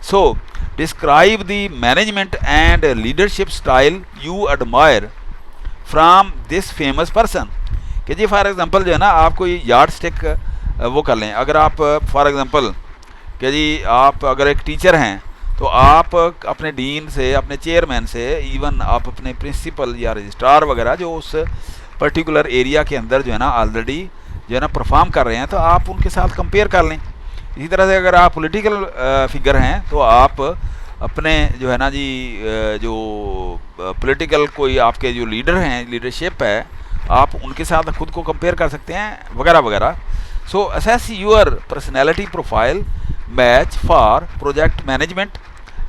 Speaker 1: So describe the management and leadership style you admire from this famous person. कि जी फॉर एग्जांपल जो है ना आप कोई यार्ड स्टिक वो कर लें. अगर आप फॉर एग्जांपल कि जी आप अगर एक टीचर हैं तो आप अपने डीन से, अपने चेयरमैन से, इवन आप अपने प्रिंसिपल या रजिस्ट्रार वगैरह जो उस पर्टिकुलर एरिया के अंदर जो है ना ऑलरेडी जो है ना परफॉर्म कर रहे हैं तो आप उनके साथ कंपेयर कर लें. इसी तरह से अगर आप पॉलिटिकल फिगर हैं तो आप अपने जो है ना जी जो पॉलिटिकल कोई आपके जो लीडर हैं, लीडरशिप है, आप उनके साथ खुद को कंपेयर कर सकते हैं वगैरह वगैरह. So assess your personality profile match for project management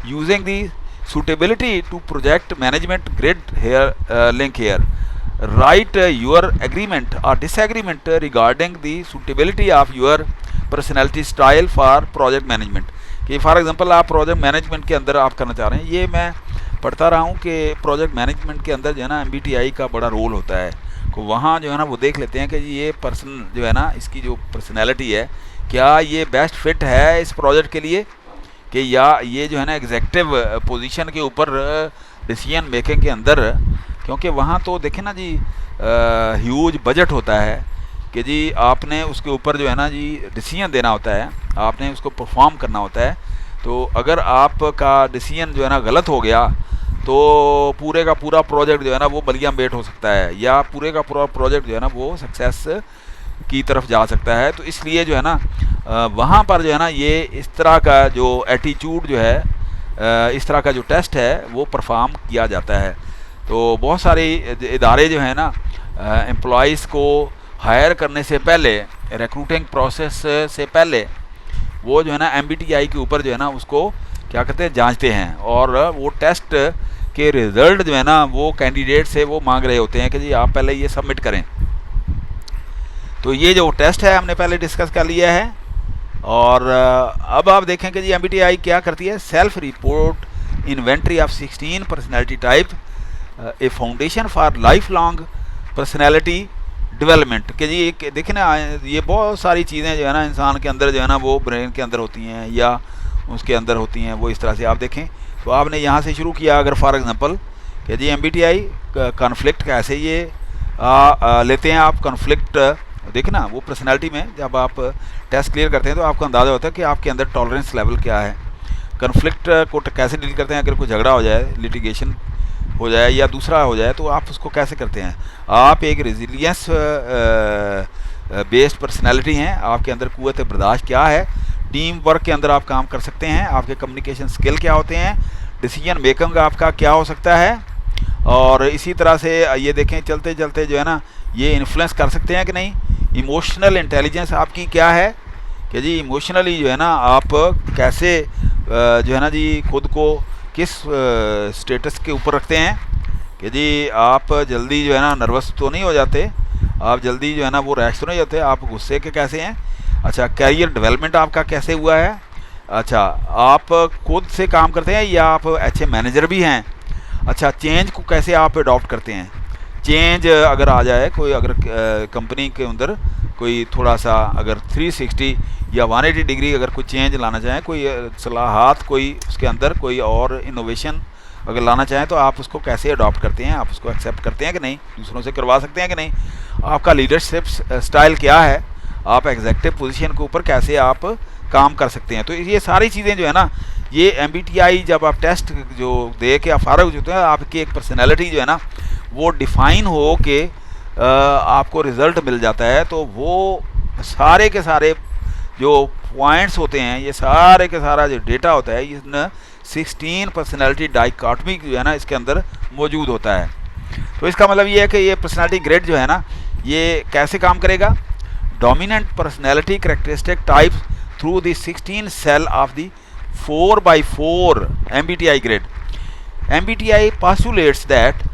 Speaker 1: using the suitability to project management grid here link here. Write your agreement or disagreement regarding the suitability of your personality style for project management. कि फॉर एग्जांपल आप प्रोजेक्ट मैनेजमेंट के अंदर आप करना चाह रहे हैं, ये मैं पढ़ता रहा हूँ कि प्रोजेक्ट मैनेजमेंट के अंदर जो है ना MBTI का बड़ा रोल होता है. तो वहाँ जो है ना वो देख लेते हैं कि ये पर्सन जो है ना इसकी जो पर्सनैलिटी है क्या ये बेस्ट फिट है इस प्रोजेक्ट के लिए, कि या ये जो है ना एग्जेक्टिव पोजीशन के ऊपर डिसीजन मेकिंग के अंदर, क्योंकि वहाँ तो देखें ना जी ह्यूज बजट होता है कि जी आपने उसके ऊपर जो है ना जी डिसीजन देना होता है, आपने उसको परफॉर्म करना होता है. तो अगर आपका डिसीजन जो है ना गलत हो गया तो पूरे का पूरा प्रोजेक्ट जो है ना वो बलिया बेट हो सकता है, या पूरे का पूरा प्रोजेक्ट जो है ना वो सक्सेस की तरफ जा सकता है. तो इसलिए जो है ना वहाँ पर जो है ना ये इस तरह का जो एटीट्यूड जो है, इस तरह का जो टेस्ट है वो परफॉर्म किया जाता है. तो बहुत सारे इदारे जो हैं ना एम्प्लॉइज़ को हायर करने से पहले, रिक्रूटिंग प्रोसेस से पहले वो जो है ना MBTI के ऊपर जो है ना उसको क्या कहते हैं जांचते हैं, और वो टेस्ट के रिज़ल्ट जो है ना वो कैंडिडेट से वो मांग रहे होते हैं कि जी आप पहले ये सबमिट करें. तो ये जो टेस्ट है हमने पहले डिस्कस कर लिया है. और अब आप देखें कि जी MBTI क्या करती है. Self report inventory of 16 personality type, A foundation for life long personality development. कि जी देखें ना ये बहुत सारी चीज़ें जो है ना इंसान के अंदर जो है ना वो ब्रेन के अंदर होती हैं या उसके अंदर होती हैं. वो इस तरह से आप देखें तो आपने यहाँ से शुरू किया अगर फॉर एग्जांपल कि जी MBTI कॉन्फ्लिक्ट कैसे ये लेते हैं आप. कॉन्फ्लिक्ट देखें ना वो पर्सनैलिटी में जब आप टेस्ट क्लियर करते हैं तो आपको अंदाज़ा होता है कि आपके अंदर टॉलरेंस लेवल क्या है. कन्फ्लिक्ट को कैसे डील करते हैं, अगर कोई झगड़ा हो जाए, लिटिगेशन हो जाए या दूसरा हो जाए, तो आप उसको कैसे करते हैं। आप एक रेजिलियंस बेस्ड पर्सनैलिटी हैं, आपके अंदर क़ुव्वत बर्दाश्त क्या है, टीम वर्क के अंदर आप काम कर सकते हैं, आपके कम्युनिकेशन स्किल क्या होते हैं, डिसीजन मेकिंग आपका क्या हो सकता है। और इसी तरह से ये देखें चलते चलते जो है ना, ये इन्फ्लुएंस कर सकते हैं कि नहीं। इमोशनल इंटेलिजेंस आपकी क्या है कि जी इमोशनली जो है ना आप कैसे जो है ना जी खुद को किस स्टेटस के ऊपर रखते हैं कि जी आप जल्दी जो है ना नर्वस तो नहीं हो जाते, आप जल्दी जो है ना वो रैश तो नहीं जाते, आप गुस्से के कैसे हैं। अच्छा, कैरियर डेवलपमेंट आपका कैसे हुआ है। अच्छा, आप खुद से काम करते हैं या आप अच्छे मैनेजर भी हैं। अच्छा, चेंज को कैसे आप अडॉप्ट करते हैं। चेंज अगर आ जाए कोई, अगर कंपनी के अंदर कोई थोड़ा सा अगर 360 या 180 डिग्री अगर कोई चेंज लाना चाहें, कोई सलाहात, कोई उसके अंदर कोई और इनोवेशन अगर लाना चाहें, तो आप उसको कैसे अडॉप्ट करते हैं, आप उसको एक्सेप्ट करते हैं कि नहीं, दूसरों से करवा सकते हैं कि नहीं। आपका लीडरशिप स्टाइल क्या है, आप एग्जेक्टिव पोजीशन के ऊपर कैसे आप काम कर सकते हैं। तो ये सारी चीज़ें जो है ना, ये MBTI जब आप टेस्ट जो दे के आप फारग होते हैं, आपकी एक पर्सनैलिटी जो है ना वो डिफ़ाइन हो के आपको रिज़ल्ट मिल जाता है। तो वो सारे के सारे जो पॉइंट्स होते हैं, ये सारे के सारा जो डेटा होता है, इन 16 पर्सनैलिटी डाइकोटमी जो है ना इसके अंदर मौजूद होता है। तो इसका मतलब ये है कि ये पर्सनैलिटी ग्रेड जो है ना, ये कैसे काम करेगा। Dominant personality characteristic types through the 16 cell of the 4x4 MBTI grade. MBTI postulates that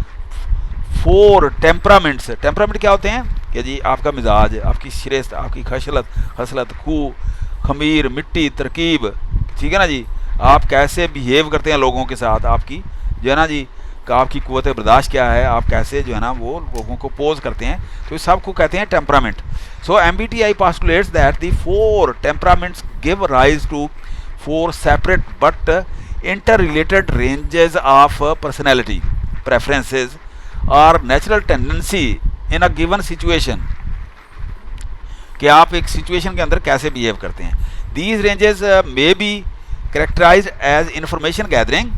Speaker 1: 4 temperaments, temperament क्या होते हैं कि जी आपका मिजाज, आपकी श्रेष्ठ, आपकी खसलत, खू, खमीर, मिट्टी, तरकीब, ठीक है ना जी, आप कैसे बिहेव करते हैं लोगों के साथ, आपकी जो है ना जी आपकी क़ुव्वत बर्दाश्त क्या है, आप कैसे जो है ना वो लोगों को पोज करते हैं, तो इस सब को कहते हैं temperament. So MBTI postulates that the 4 temperaments give rise to 4 separate but interrelated ranges of personality preferences or natural tendency in a given situation, कि आप एक सिचुएशन के अंदर कैसे बिहेव करते हैं। These ranges may be characterized as information gathering,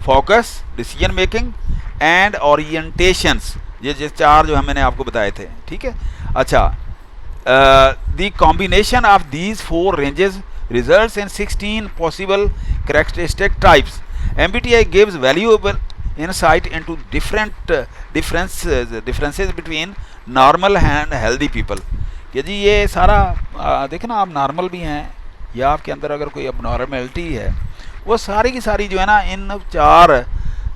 Speaker 1: focus, decision making and orientations। ये 4 जो मैंने आपको बताए थे, ठीक है। अच्छा, the combination of these 4 ranges results in 16 possible characteristic types. MBTI gives valuable insight into differences between normal and healthy people। कि जी ये सारा देखें ना, आप नॉर्मल भी हैं या आपके अंदर अगर कोई abnormality है, वो सारी की सारी जो है ना इन 4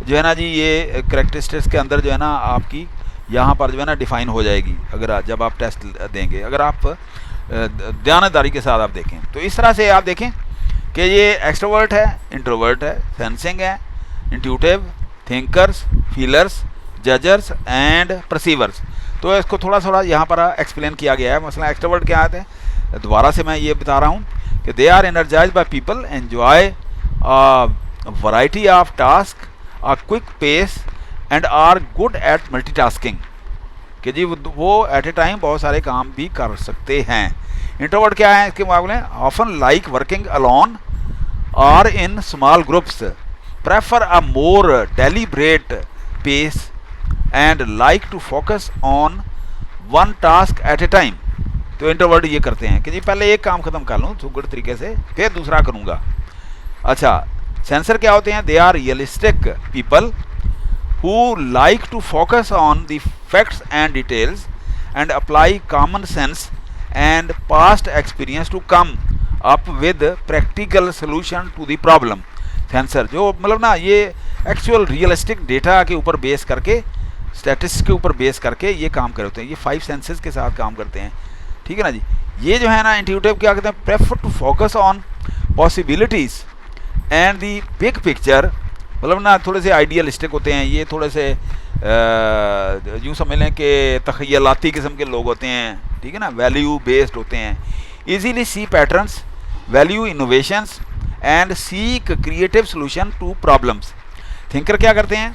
Speaker 1: जो है ना जी ये करेक्टरिस्टिक्स के अंदर जो है ना आपकी यहाँ पर जो है ना डिफ़ाइन हो जाएगी, अगर जब आप टेस्ट देंगे, अगर आप ध्यानदारी के साथ आप देखें। तो इस तरह से आप देखें कि ये एक्सट्रोवर्ट है, इंट्रोवर्ट है, सेंसिंग है, इंट्यूटिव, थिंकर्स, फीलर्स, जजर्स एंड परसीवर्स। तो इसको थोड़ा थोड़ा यहाँ पर एक्सप्लेन किया गया है। मसला एक्सट्रोवर्ट क्या आते हैं, दोबारा से मैं ये बता रहा हूँ कि they are energized by people, enjoy variety of task, a quick pace and are good at multitasking. कि जी वो एट ए टाइम बहुत सारे काम भी कर सकते हैं। इंट्रोवर्ट क्या है इसके मुकाबले, ऑफन लाइक वर्किंग अलोन और in small groups, prefer a more deliberate pace and like to focus on one task at a time. तो इंट्रोवर्ट ये करते हैं कि जी पहले एक काम ख़त्म कर लूँ सुगढ़ तरीके से, फिर दूसरा करूँगा। अच्छा, सेंसर क्या होते हैं, they are realistic people who like to focus on the facts and details and apply common sense and past experience to come up with practical solution to the problem। Sensor जो मतलब ना ये एक्चुअल रियलिस्टिक डेटा के ऊपर बेस करके, स्टैटिस्टिक्स के ऊपर बेस करके ये काम करते हैं, ये 5 सेंसेस के साथ काम करते हैं, ठीक है ना जी। ये जो है ना इंट्यूटिव क्या कहते हैं, prefer to focus on possibilities and the big picture, मतलब ना थोड़े से आइडियलिस्टिक होते हैं, ये थोड़े से यूँ समझ लें कि तख़य्युलाती किस्म के लोग होते हैं, ठीक है ना, वैल्यू बेस्ड होते हैं। Easily see patterns, value innovations and seek creative solution to problems. Thinker क्या करते हैं,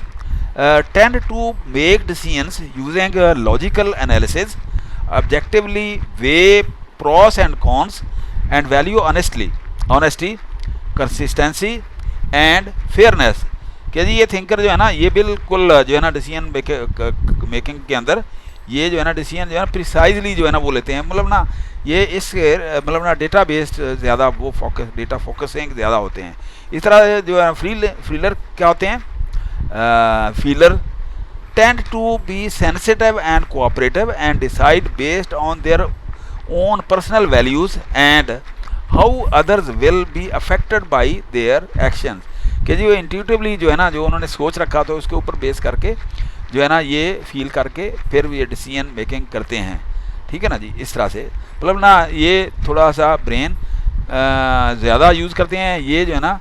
Speaker 1: tend to make decisions using logical analysis, objectively weigh pros and cons and value honesty, consistency, and fairness. कि जी ये थिंकर जो है ना ये बिल्कुल जो है ना डिसीजन मेकिंग के अंदर ये जो है ना डिसीजन जो है ना प्रिसाइजली जो है ना वो लेते हैं, मतलब ना ये इस मतलब ना डेटा बेस्ड ज़्यादा वो फोकस डेटा फोकसिंग ज़्यादा होते हैं। इस तरह जो है फीलर क्या होते हैं, feeler tend to be sensitive and cooperative and decide based on their own personal values and how others will be affected by their actions। कि जी वो इंट्यूटिवली जो है ना जो उन्होंने सोच रखा था उसके ऊपर बेस करके जो है ना ये फील करके फिर ये डिसीजन मेकिंग करते हैं। ठीक है ना जी, इस तरह से मतलब ना ये थोड़ा सा ब्रेन ज़्यादा यूज़ करते हैं, ये जो है ना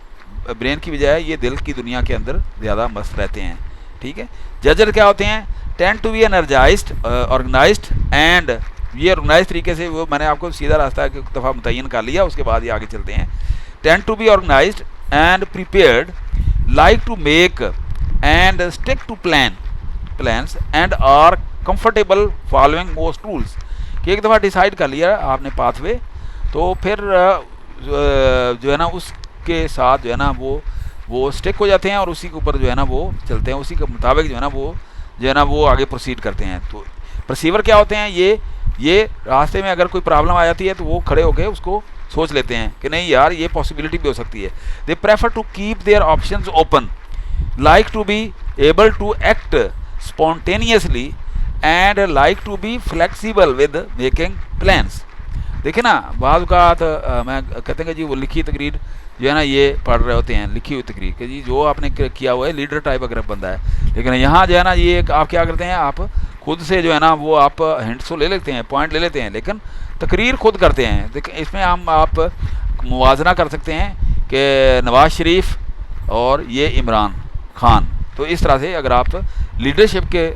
Speaker 1: ब्रेन की बजाय ये दिल की दुनिया के अंदर ज़्यादा मस्त रहते हैं। ठीक है। जजर क्या होते हैं, tend to be energized organized and ये ऑर्गेनाइज तरीके से, वो मैंने आपको सीधा रास्ता एक दफ़ा मुतय्यन कर लिया, उसके बाद ये आगे चलते हैं। Tend to be organized and prepared, like to make and stick to plans and are comfortable following most rules. कि एक दफ़ा डिसाइड कर लिया आपने पाथवे, तो फिर जो है ना उसके साथ जो है ना वो स्टिक हो जाते हैं और उसी के ऊपर जो है ना वो चलते हैं, उसी के मुताबिक जो है ना वो आगे प्रोसीड करते हैं। तो परसीवर क्या होते हैं, ये रास्ते में अगर कोई प्रॉब्लम आ जाती है तो वो खड़े होकर उसको सोच लेते हैं कि नहीं यार ये पॉसिबिलिटी भी हो सकती है। They prefer to keep their options open, like to be able to act spontaneously and like to be flexible with making plans. देखिए ना बाद मैं कहते हैं कि जी वो लिखी तकरीर जो है ना ये पढ़ रहे होते हैं, लिखी हुई तकरीर कि जी जो आपने किया हुआ है लीडर टाइप अगर बंदा है, लेकिन यहाँ जो है ना ये आप क्या करते हैं, आप खुद से जो है ना वो आप हिंट्स तो ले लेते हैं, पॉइंट ले लेते हैं, लेकिन तकरीर खुद करते हैं। देखिए इसमें हम आप मुवाजना कर सकते हैं कि नवाज शरीफ और ये इमरान खान। तो इस तरह से अगर आप लीडरशिप के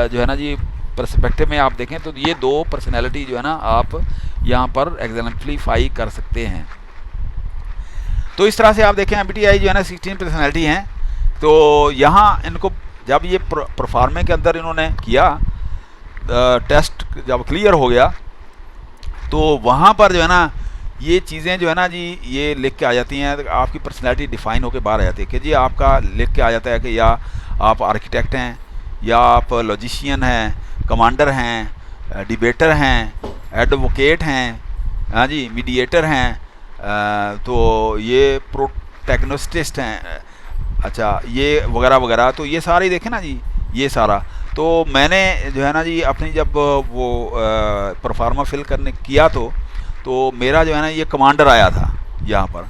Speaker 1: जो है ना जी पर्सपेक्टिव में आप देखें तो ये दो पर्सनैलिटी जो है ना आप यहाँ पर एग्जाम्पलीफाई कर सकते हैं। तो इस तरह से आप देखें MBTI जो है ना 16 पर्सनैलिटी हैं। तो यहाँ इनको जब ये परफॉर्मेंस के अंदर इन्होंने किया टेस्ट जब क्लियर हो गया तो वहाँ पर जो है ना ये चीज़ें जो है ना जी ये लिख के आ जाती हैं, तो आपकी पर्सनैलिटी डिफ़ाइन होकर बाहर आ जाती है कि जी आपका लिख के आ जाता है कि या आप आर्किटेक्ट हैं, या आप लॉजिशियन हैं, कमांडर हैं, डिबेटर हैं, एडवोकेट हैं, हाँ जी, मीडिएटर हैं, तो ये प्रोटैगनिस्ट हैं, अच्छा ये वगैरह वगैरह। तो ये सारे देखें ना जी ये सारा। तो मैंने जो है ना जी अपनी जब वो परफार्मा फिल करने किया तो मेरा जो है ना ये कमांडर आया था यहाँ पर।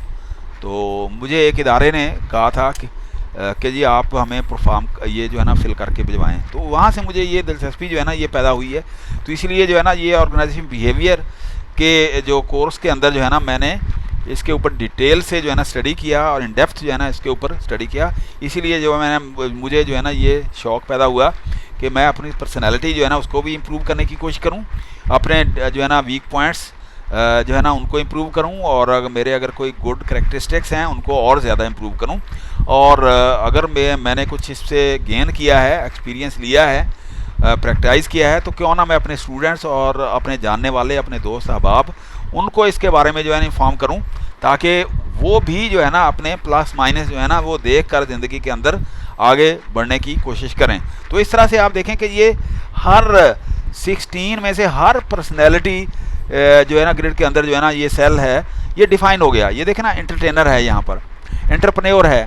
Speaker 1: तो मुझे एक इदारे ने कहा था कि जी आप हमें परफॉर्म ये जो है ना फिल करके भिजवाएं। तो वहाँ से मुझे ये दिलचस्पी जो है ना ये पैदा हुई है। तो इसलिए जो है ना ये ऑर्गेनाइजेशन बिहेवियर के जो कोर्स के अंदर जो है ना मैंने इसके ऊपर डिटेल से जो है ना स्टडी किया और इन डेप्थ जो है ना इसके ऊपर स्टडी किया। इसीलिए जो मुझे जो है ना ये शौक़ पैदा हुआ कि मैं अपनी पर्सनैलिटी जो है ना उसको भी इम्प्रूव करने की कोशिश करूँ, अपने जो है ना वीक पॉइंट्स जो है ना उनको इम्प्रूव करूं, और अगर कोई गुड करैक्टरिस्टिक्स हैं उनको और ज़्यादा इम्प्रूव करूं। और अगर मैंने कुछ इससे गेन किया है, एक्सपीरियंस लिया है, प्रैक्टिस किया है, तो क्यों ना मैं अपने स्टूडेंट्स और अपने जानने वाले अपने दोस्त अहबाब उनको इसके बारे में जो है ना इन्फॉर्म करूं, ताकि वो भी जो है ना अपने प्लस माइनस जो है ना वो देख कर ज़िंदगी के अंदर आगे बढ़ने की कोशिश करें। तो इस तरह से आप देखें कि ये हर 16 में से हर पर्सनैलिटी जो है ना ग्रिड के अंदर जो है ना ये सेल है ये डिफाइन हो गया। ये देखें ना एंटरटेनर है, यहाँ पर एंटरप्रेन्योर है,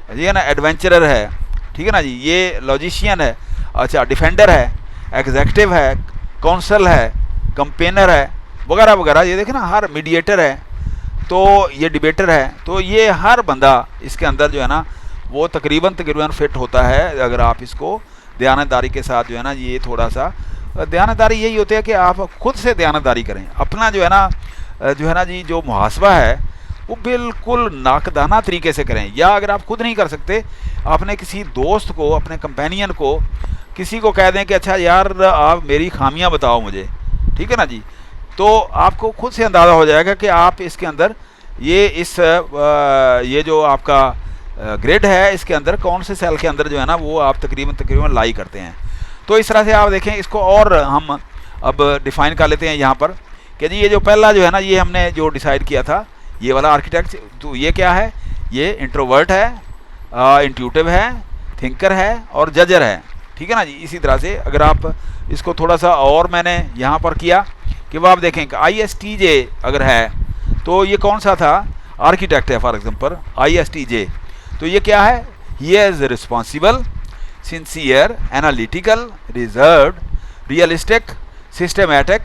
Speaker 1: ठीक है ना, एडवेंचरर है, ठीक है ना जी, ये लॉजिशियन है, अच्छा डिफेंडर है, एग्जेक्टिव है, काउंसल है, कंपेनर है, वगैरह वगैरह। ये देखें ना हर मीडिएटर है, तो ये डिबेटर है। तो ये हर बंदा इसके अंदर जो है ना वो तकरीबन फिट होता है अगर आप इसको दयानतदारी के साथ जो है ना ये थोड़ा सा दयानतदारी यही होती है कि आप खुद से दयानतदारी करें, अपना जो है ना जी जो मुहासबा है वो बिल्कुल नाकदाना तरीके से करें। या अगर आप खुद नहीं कर सकते, अपने किसी दोस्त को, अपने कंपेनियन को, किसी को कह दें कि अच्छा यार आप मेरी खामियां बताओ मुझे, ठीक है ना जी। तो आपको खुद से अंदाज़ा हो जाएगा कि आप इसके अंदर ये जो आपका ग्रिड है इसके अंदर कौन से सेल के अंदर जो है ना वो आप तकरीबन लाई करते हैं। तो इस तरह से आप देखें इसको और हम अब डिफ़ाइन कर लेते हैं यहाँ पर कि जी ये जो पहला जो है ना ये हमने जो डिसाइड किया था ये वाला आर्किटेक्ट, तो ये क्या है, ये इंट्रोवर्ट है, इंट्यूटिव है, थिंकर है और जजर है। ठीक है ना जी। इसी तरह से अगर आप इसको थोड़ा सा और मैंने यहाँ पर किया कि वो आप देखें कि ISTJ अगर है तो ये कौन सा था, आर्किटेक्ट है फॉर एग्जांपल ISTJ। तो ये क्या है, he is responsible, sincere, analytical, reserved, realistic, systematic,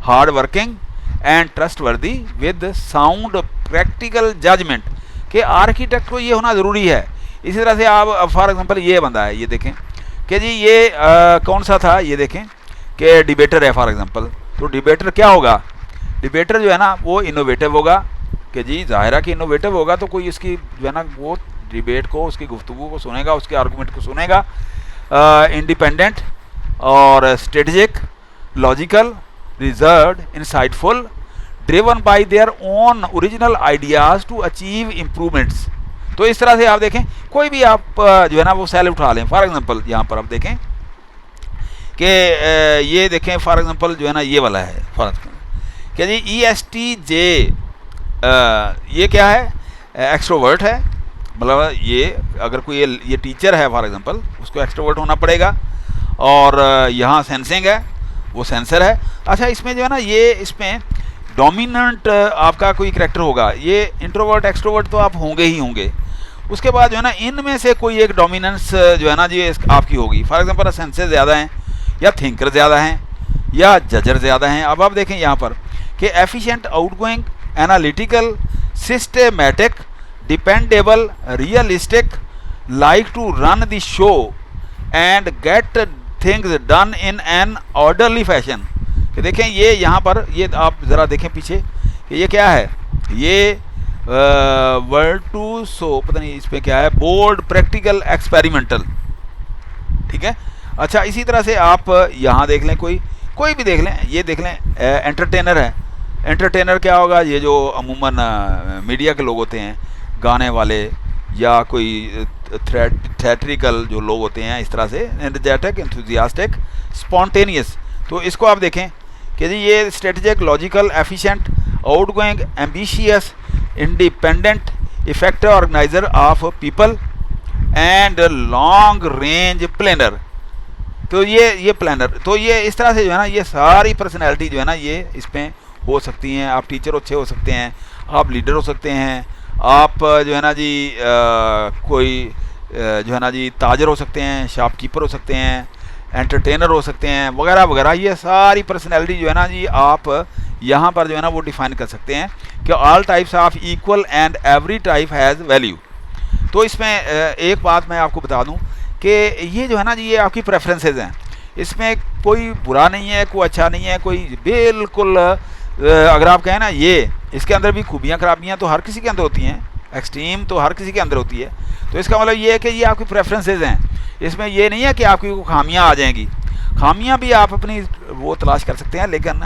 Speaker 1: hard working and trustworthy with sound practical judgment. कि आर्किटेक्ट को ये होना ज़रूरी है। इसी तरह से आप फॉर एग्जांपल ये बंदा है, ये देखें कि जी ये कौन सा था, ये देखें कि डिबेटर है फॉर एग्जांपल। तो डिबेटर क्या होगा, डिबेटर जो है ना वो इनोवेटिव होगा कि जी ज़ाहिर है कि इनोवेटिव होगा तो कोई इसकी जो है ना वो डिबेट को, उसकी गुफ्तगू को सुनेगा, उसके आर्गूमेंट को सुनेगा। इंडिपेंडेंट और strategic, logical, reserved, insightful, driven by their own original ideas to achieve improvements. तो इस तरह से आप देखें कोई भी आप जो है ना वो सेल उठा लें। फॉर एग्जांपल यहाँ पर आप देखें कि ये देखें फॉर एग्जांपल जो है ना ये वाला है फॉर एग्जांपल कि जी ESTJ ये क्या है, एक्सट्रोवर्ट है। मतलब ये अगर कोई ये टीचर है फॉर एग्जांपल उसको एक्सट्रोवर्ट होना पड़ेगा। और यहाँ सेंसिंग है, वो सेंसर है। अच्छा इसमें जो है ना ये इसमें डोमिनेंट आपका कोई करैक्टर होगा। ये इंट्रोवर्ट एक्सट्रोवर्ट तो आप होंगे ही होंगे। उसके बाद जो है ना इनमें से कोई एक डोमिनेंस जो है ना जी आपकी होगी। फॉर एग्जांपल सेंसर ज़्यादा हैं या थिंकर ज़्यादा हैं या जजर ज़्यादा हैं। अब आप देखें यहाँ पर कि efficient, outgoing, analytical, systematic, dependable, realistic, like to run the show and get things done in an orderly fashion. कि देखें ये यहाँ पर ये आप ज़रा देखें पीछे कि ये क्या है, ये वर्ड टू सो पता नहीं इस पर क्या है, बोल्ड, प्रैक्टिकल, एक्सपेरिमेंटल। ठीक है। अच्छा इसी तरह से आप यहाँ देख लें, कोई भी देख लें, ये देख लें एंटरटेनर है। एंटरटेनर क्या होगा, ये जो अमूमन मीडिया के लोग होते हैं, गाने वाले या कोई थिएट्रिकल जो लोग होते हैं, इस तरह से एनर्जेटिक, एंथुजियास्टिक, स्पॉन्टेनियस। तो इसको आप देखें कि जी ये strategic, logical, efficient, outgoing, ambitious, independent, effective organizer of people and long range planner. तो ये प्लानर, तो ये इस तरह से जो है ना ये सारी पर्सनैलिटी जो है ना ये इसमें हो सकती हैं। आप टीचर अच्छे हो सकते हैं, आप लीडर हो सकते हैं, आप जो है ना जी कोई जो है ना जी ताजर हो सकते हैं, शॉपकीपर हो सकते हैं, एंटरटेनर हो सकते हैं, वगैरह वगैरह। ये सारी पर्सनैलिटी जो है ना जी आप यहाँ पर जो है ना वो डिफाइन कर सकते हैं कि all types of equal and every type has value. तो इसमें एक बात मैं आपको बता दूं कि ये जो है ना जी ये आपकी प्रेफरेंसेस हैं। इसमें कोई बुरा नहीं है, कोई अच्छा नहीं है, कोई बिल्कुल अगर आप कहें ना ये इसके अंदर भी खूबियाँ खराबियाँ तो हर किसी के अंदर होती हैं, एक्सट्रीम तो हर किसी के अंदर होती है। तो इसका मतलब ये है कि ये आपकी प्रेफरेंसेस हैं। इसमें ये नहीं है कि आपकी खामियाँ आ जाएंगी, खामियाँ भी आप अपनी वो तलाश कर सकते हैं, लेकिन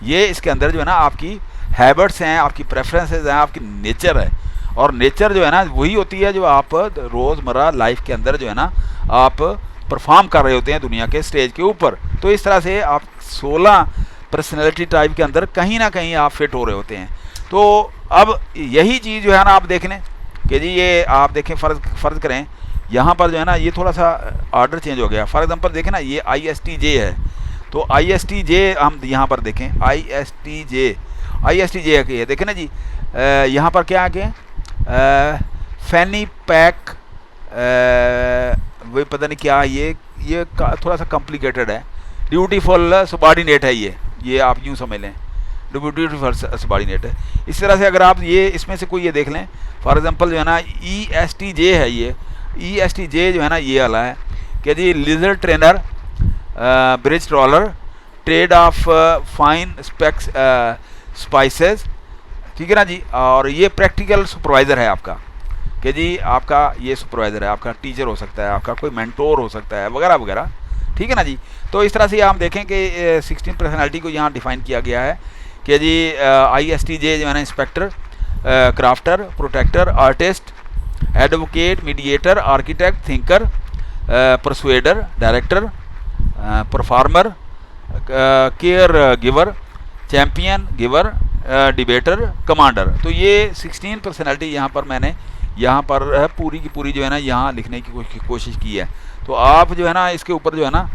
Speaker 1: ये इसके अंदर जो है ना आपकी हैबिट्स हैं, आपकी प्रेफरेंसेस हैं, आपकी नेचर है। और नेचर जो है ना वही होती है जो आप रोज़मर्रा लाइफ के अंदर जो है ना आप परफॉर्म कर रहे होते हैं दुनिया के स्टेज के ऊपर। तो इस तरह से आप 16 पर्सनैलिटी टाइप के अंदर कहीं ना कहीं आप फिट हो रहे होते हैं। तो अब यही चीज़ जो है ना आप देख लें कि जी ये आप देखें फ़र्ज़ करें यहाँ पर जो है ना ये थोड़ा सा ऑर्डर चेंज हो गया। फॉर एग्जांपल देखें ना ये ISTJ है, तो ISTJ हम यहाँ पर देखें ISTJ है, देखें ना जी यहाँ पर क्या आगे फैनी पैक वही पता नहीं क्या, ये थोड़ा सा कॉम्प्लिकेटेड है। ड्यूटीफुल सबॉर्डिनेट है, ये आप यूँ समझ लें, ड्यूटीफुल सबॉर्डिनेट है। इस तरह से अगर आप ये इसमें से कोई ये देख लें, फॉर एग्जांपल जो है ना ESTJ है, ये ESTJ जो है ना ये वाला है कि जी leisure trainer, bridge trawler, trade of fine spices. ठीक है ना जी। और ये प्रैक्टिकल सुपरवाइज़र है आपका कि जी आपका ये सुपरवाइज़र है, आपका टीचर हो सकता है, आपका कोई मेंटोर हो सकता है, वगैरह वगैरह। ठीक है ना जी। तो इस तरह से आप देखें कि 16 पर्सनैलिटी को यहाँ डिफ़ाइन किया गया है कि जी ISTJ जो है ना inspector, crafter, protector, artist, advocate, mediator, architect, thinker, persuader, director, performer, care giver, champion, giver, debater, commander. तो ये 16 पर्सनैलिटी यहाँ पर मैंने यहाँ पर है पूरी की पूरी जो है ना यहाँ लिखने की कोशिश की है। तो आप जो है ना इसके ऊपर जो है ना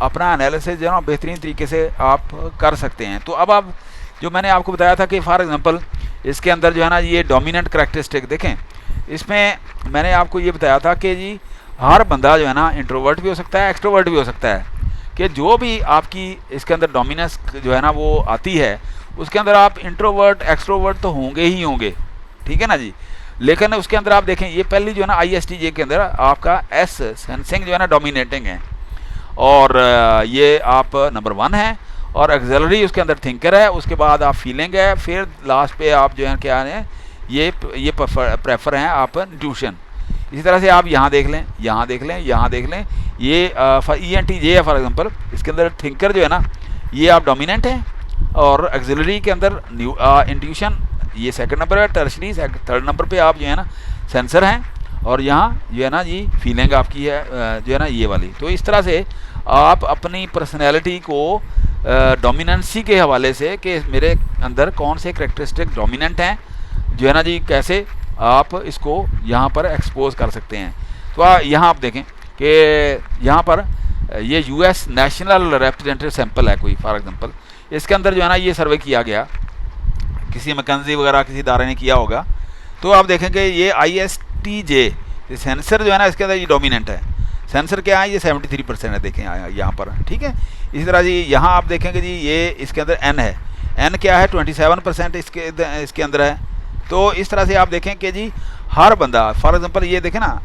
Speaker 1: अपना एनालिसिस जो है ना बेहतरीन तरीके से आप कर सकते हैं। तो अब आप जो मैंने आपको बताया था कि फॉर एग्जांपल इसके अंदर जो है ना ये डोमिनेंट करैक्टरिस्टिक देखें, इसमें मैंने आपको ये बताया था कि जी हर बंदा जो है ना इंट्रोवर्ट भी हो सकता है, एक्सट्रोवर्ट भी हो सकता है, कि जो भी आपकी इसके अंदर डोमिनेंस जो है ना वो आती है उसके अंदर आप इंट्रोवर्ट एक्सट्रोवर्ट तो होंगे ही होंगे, ठीक है ना जी। लेकिन उसके अंदर आप देखें ये पहली जो है ना ISTJ के अंदर आपका S सेंसिंग जो है ना डोमिनेटिंग है, और ये आप नंबर 1 है, और एक्सेलरी उसके अंदर थिंकर है, उसके बाद आप फीलिंग है, फिर लास्ट पे आप जो है क्या है ये प्रेफर हैं आप इंट्यूशन। इसी तरह से आप यहाँ देख लें, यहाँ देख लें, यहाँ देख लें, ये ENTJ है फॉर एग्जांपल, इसके अंदर थिंकर जो है ना ये आप डोमिनेंट हैं, और एक्सिलरी के अंदर इंट्यूशन ये सेकंड नंबर है, टर्शरी थर्ड नंबर पे आप जो है ना सेंसर हैं, और यहाँ जो है ना जी फीलिंग आपकी है जो है ना ये वाली। तो इस तरह से आप अपनी पर्सनैलिटी को डोमिनेंसी के हवाले से कि मेरे अंदर कौन से करैक्टरिस्टिक डोमिनेंट हैं जो है ना जी कैसे आप इसको यहाँ पर एक्सपोज कर सकते हैं। तो यहाँ आप देखें कि यहाँ पर ये US नेशनल रिप्रेजेंटेटिव सैंपल है कोई फॉर एग्जांपल, इसके अंदर जो है ना ये सर्वे किया गया, किसी मैकेंजी वगैरह किसी इदारे ने किया होगा। तो आप देखेंगे ये ISTJ सेंसर जो है ना इसके अंदर ये डोमिनेंट है, सेंसर क्या है ये 73% है, देखें यहाँ पर, ठीक है। इसी तरह जी यहाँ आप देखेंगे जी ये इसके अंदर N है, N क्या है 27% इसके अंदर है। तो इस तरह से आप देखें कि जी हर बंदा फॉर एग्जांपल ये देखें ना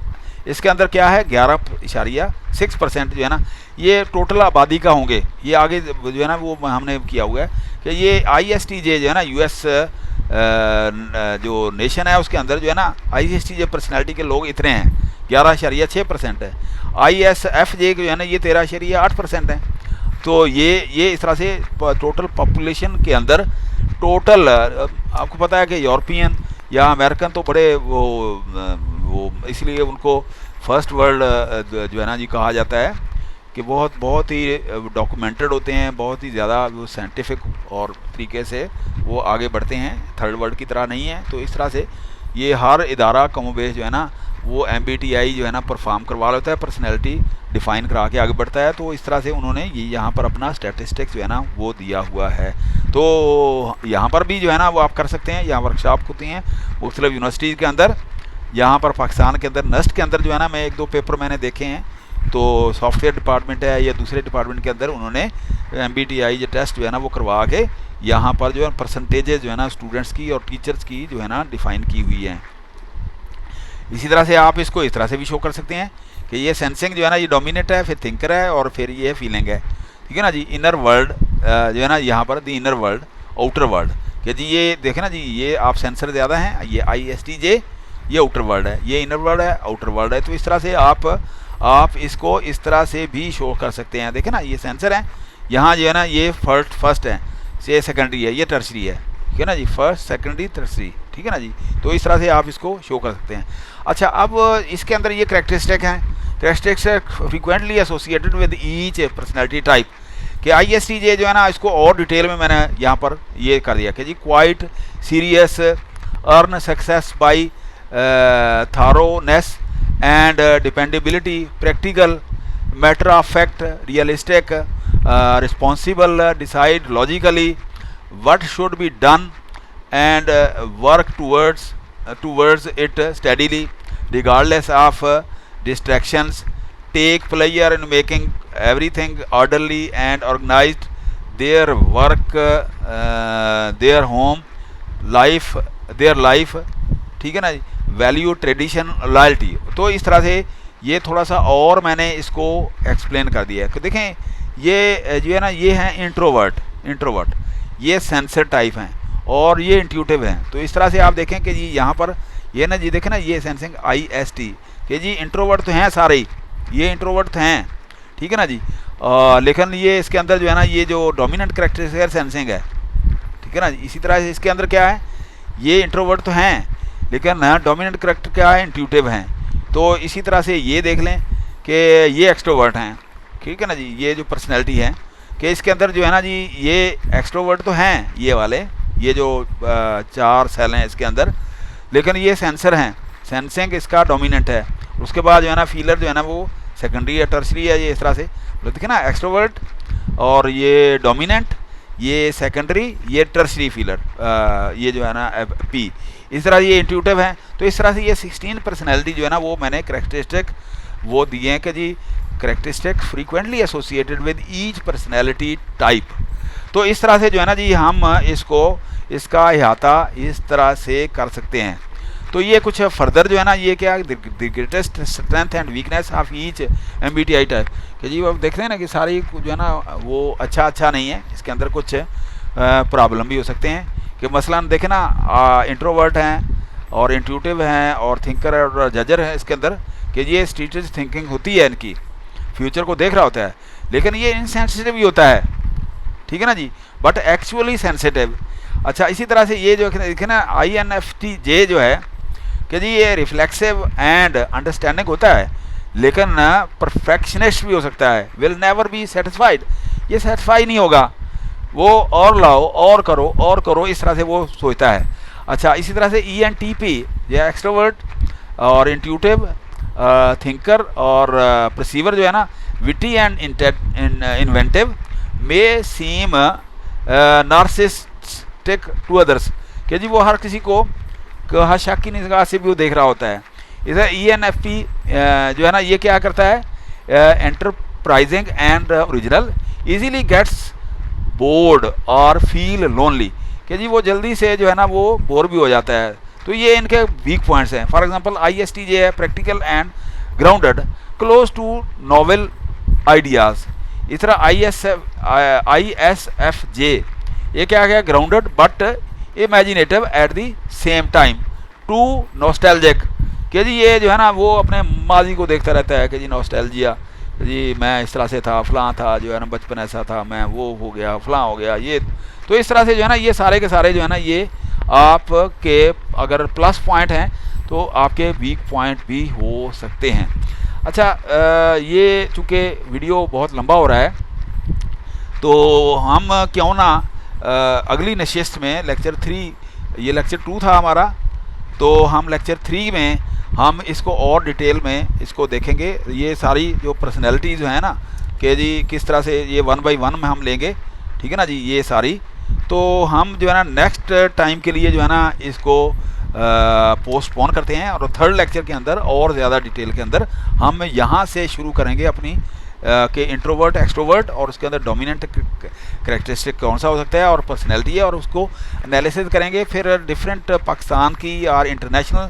Speaker 1: इसके अंदर क्या है 11.6% जो है ना ये टोटल आबादी का होंगे, ये आगे जो है ना वो हमने किया हुआ है कि ये ISTJ जो है ना US जो नेशन है उसके अंदर जो है ना ISTJ पर्सनैलिटी के लोग इतने हैं 11.6% है, ISFJ जो है ना ये 13.8% है। तो ये इस तरह से टोटल पॉपुलेशन के अंदर टोटल आपको पता है कि यूरोपियन या अमेरिकन तो बड़े वो इसलिए उनको फर्स्ट वर्ल्ड जो है ना जी कहा जाता है कि बहुत ही डॉक्यूमेंटेड होते हैं, बहुत ही ज़्यादा वो साइंटिफिक और तरीके से वो आगे बढ़ते हैं, थर्ड वर्ल्ड की तरह नहीं है। तो इस तरह से ये हर इदारा कमोबेश जो है ना वो MBTI जो है ना परफॉर्म करवा लेता है, पर्सनैलिटी डिफ़ाइन करा के आगे बढ़ता है। तो इस तरह से उन्होंने ये यहाँ पर अपना स्टैटिस्टिक्स जो है ना वो दिया हुआ है। तो यहाँ पर भी जो है ना वो आप कर सकते हैं, यहाँ वर्कशॉप होती हैं मुख्तलिफ यूनिवर्सिटीज़ के अंदर। यहाँ पर पाकिस्तान के अंदर नस्ट के अंदर जो है ना मैं 1-2 पेपर मैंने देखे हैं, तो सॉफ्टवेयर डिपार्टमेंट है या दूसरे डिपार्टमेंट के अंदर उन्होंने MBTI जो टेस्ट जो है ना वो करवा के यहाँ पर जो है परसेंटेजेस जो है ना स्टूडेंट्स की और टीचर्स की जो है ना डिफ़ाइन की हुई हैं। इसी तरह से आप इसको इस तरह से भी शो कर सकते हैं कि ये सेंसिंग जो है ना ये डोमिनेट है, फिर थिंकर है, और फिर ये फीलिंग है, ठीक है ना जी। इनर वर्ल्ड जो है ना यहाँ पर the inner world outer world कि जी ये देखें ना जी ये आप सेंसर ज़्यादा हैं, ये ISTJ ये आउटर वर्ल्ड है, ये इनर वर्ल्ड है, आउटर वर्ल्ड है। तो इस तरह से आप इसको इस तरह से भी शो कर सकते हैं। देखें ना ये सेंसर है, यहाँ जो है ना ये फर्स्ट है, ये सेकेंडरी है, ये टर्शरी है, ठीक है ना जी, फर्स्ट सेकेंडरी टर्शरी, ठीक है ना जी। तो इस तरह से आप इसको शो कर सकते हैं। अच्छा अब इसके अंदर ये करैक्टरिस्टिक हैं, characteristic frequently associated with each personality type कि ISTJ जो है ना इसको और डिटेल में मैंने यहाँ पर ये कर दिया कि जी quiet serious earn success by thoroughness and dependability practical matter of fact realistic responsible decide logically what should be done and work towards it steadily regardless of distractions, take pleasure in making everything orderly and organized, their work their home life their life, ठीक है ना जी, वैल्यू ट्रेडिशन लॉयल्टी। तो इस तरह से ये थोड़ा सा और मैंने इसको एक्सप्लेन कर दिया है कि देखें ये जो है ना ये हैं इंट्रोवर्ट ये सेंसर टाइप हैं और ये इंट्यूटिव हैं। तो इस तरह से आप देखें कि जी यहाँ पर ये ना जी देखें ना ये सेंसिंग IST कि जी इंट्रोवर्ट तो हैं सारे ही, ये इंट्रोवर्ट तो हैं, ठीक है ना जी। लेकिन ये इसके अंदर जो है ना ये जो डोमिनेंट करैक्टरिस्टिक सेंसिंग है, ठीक है ना जी। इसी तरह से इसके अंदर क्या है ये इंट्रोवर्ट तो हैं लेकिन डोमिनेंट करैक्टर क्या है इंट्यूटिव हैं। तो इसी तरह से ये देख लें कि ये एक्सट्रोवर्ट हैं, ठीक है ना जी। ये जो पर्सनैलिटी है कि इसके अंदर जो है ना जी ये एक्सट्रोवर्ट तो हैं ये वाले, ये जो 4 सेल हैं इसके अंदर, लेकिन ये सेंसर हैं, सेंसिंग इसका डोमिनेंट है। उसके बाद जो है ना फीलर जो है ना वो सेकेंडरी या टर्सरी है, ये इस तरह से देखिए ना, एक्सट्रोवर्ट और ये डोमिनेंट, ये सेकेंडरी, ये टर्सरी फीलर, ये जो है ना पी, इस तरह ये इंट्यूटिव है। तो इस तरह से ये 16 पर्सनैलिटी जो है ना वो मैंने करेक्टरिस्टिक वो दिए हैं कि जी characteristic frequently associated with each personality type. तो इस तरह से जो है ना जी हम इसका अहाता इस तरह से कर सकते हैं। तो ये कुछ फर्दर जो है ना ये क्या the greatest strength and weakness of each MBTI type कि जी अब देखते हैं ना कि सारी जो है ना वो अच्छा नहीं है, इसके अंदर कुछ प्रॉब्लम भी हो सकते हैं कि मसलन देखें ना इंट्रोवर्ट हैं और इंट्यूटिव हैं और थिंकर और जजर है इसके अंदर कि ये स्ट्रेटेजिक थिंकिंग होती है, इनकी फ्यूचर को देख रहा होता है, लेकिन ये इनसेंसिटिव भी होता है, ठीक है ना जी, बट एक्चुअली सेंसिटिव। अच्छा इसी तरह से ये जो देखें ना INFJ जो है कि जी ये रिफ्लेक्सिव एंड अंडरस्टैंडिंग होता है, लेकिन परफेक्शनिस्ट भी हो सकता है, विल नेवर बी सेटिस्फाइड, ये सेटिस्फाई नहीं होगा, वो और लाओ और करो इस तरह से वो सोचता है। अच्छा इसी तरह से ENTP या एक्सट्रोवर्ट और इंट्यूटिव, थिंकर और परसीवर जो है ना witty and inventive, may seem narcissistic to others कि जी वो हर किसी को हर शक की निगाह से भी वो देख रहा होता है। इधर ENFP जो है ना ये क्या करता है, enterprising and original, easily gets bored और फील लोनली कि जी वो जल्दी से जो है ना वो बोर भी हो जाता है। तो ये इनके वीक पॉइंट्स हैं। फॉर एग्जांपल ISTJ है practical and grounded, close to novel ideas. इस तरह ISFJ ये क्या है, grounded but imaginative at the same time, too nostalgic कि जी ये जो है ना वो अपने माजी को देखता रहता है कि जी नॉस्टैल्जिया, जी मैं इस तरह से था, फलां था, जो है ना बचपन ऐसा था, मैं वो हो गया, फलां हो गया ये। तो इस तरह से जो है ना ये सारे के सारे जो है ना ये आपके अगर प्लस पॉइंट हैं तो आपके वीक पॉइंट भी हो सकते हैं। अच्छा ये चूँकि वीडियो बहुत लंबा हो रहा है तो हम क्यों ना अगली नशिस्त में लेक्चर 3, ये लेक्चर 2 था हमारा, तो हम लेक्चर 3 में हम इसको और डिटेल में इसको देखेंगे, ये सारी जो पर्सनैलिटीज़ है ना कि जी किस तरह से ये 1 बाई 1 में हम लेंगे, ठीक है ना जी ये सारी। तो हम जो है ना नेक्स्ट टाइम के लिए जो है ना इसको पोस्टपोन करते हैं और थर्ड लेक्चर के अंदर और ज़्यादा डिटेल के अंदर हम यहाँ से शुरू करेंगे अपनी कि इंट्रोवर्ट एक्सट्रोवर्ट और उसके अंदर डोमिनेंट करेक्टरिस्टिक कौन सा हो सकता है और पर्सनैलिटी है, और उसको एनालिसिस करेंगे। फिर डिफरेंट पाकिस्तान की और इंटरनेशनल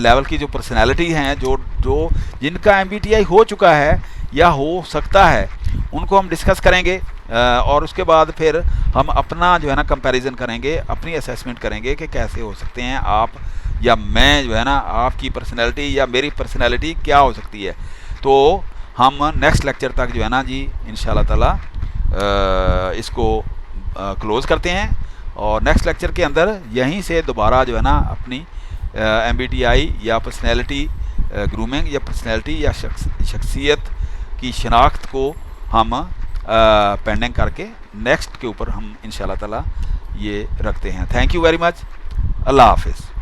Speaker 1: लेवल की जो पर्सनैलिटी हैं जो जिनका MBTI हो चुका है या हो सकता है उनको हम डिस्कस करेंगे, और उसके बाद फिर हम अपना जो है ना कंपैरिजन करेंगे, अपनी असेसमेंट करेंगे कि कैसे हो सकते हैं आप या मैं जो है ना आपकी पर्सनैलिटी या मेरी पर्सनैलिटी क्या हो सकती है। तो हम नेक्स्ट लेक्चर तक जो है ना जी इंशाल्लाह ताला इसको क्लोज़ करते हैं, और नेक्स्ट लेक्चर के अंदर यहीं से दोबारा जो है ना अपनी MBTI या पर्सनैलिटी ग्रूमिंग या पर्सनैलिटी या शख्सियत की शनाख्त को हम पेंडिंग करके नेक्स्ट के ऊपर हम इंशाल्लाह ताला ये रखते हैं। Thank you very much. अल्लाह हाफिज़।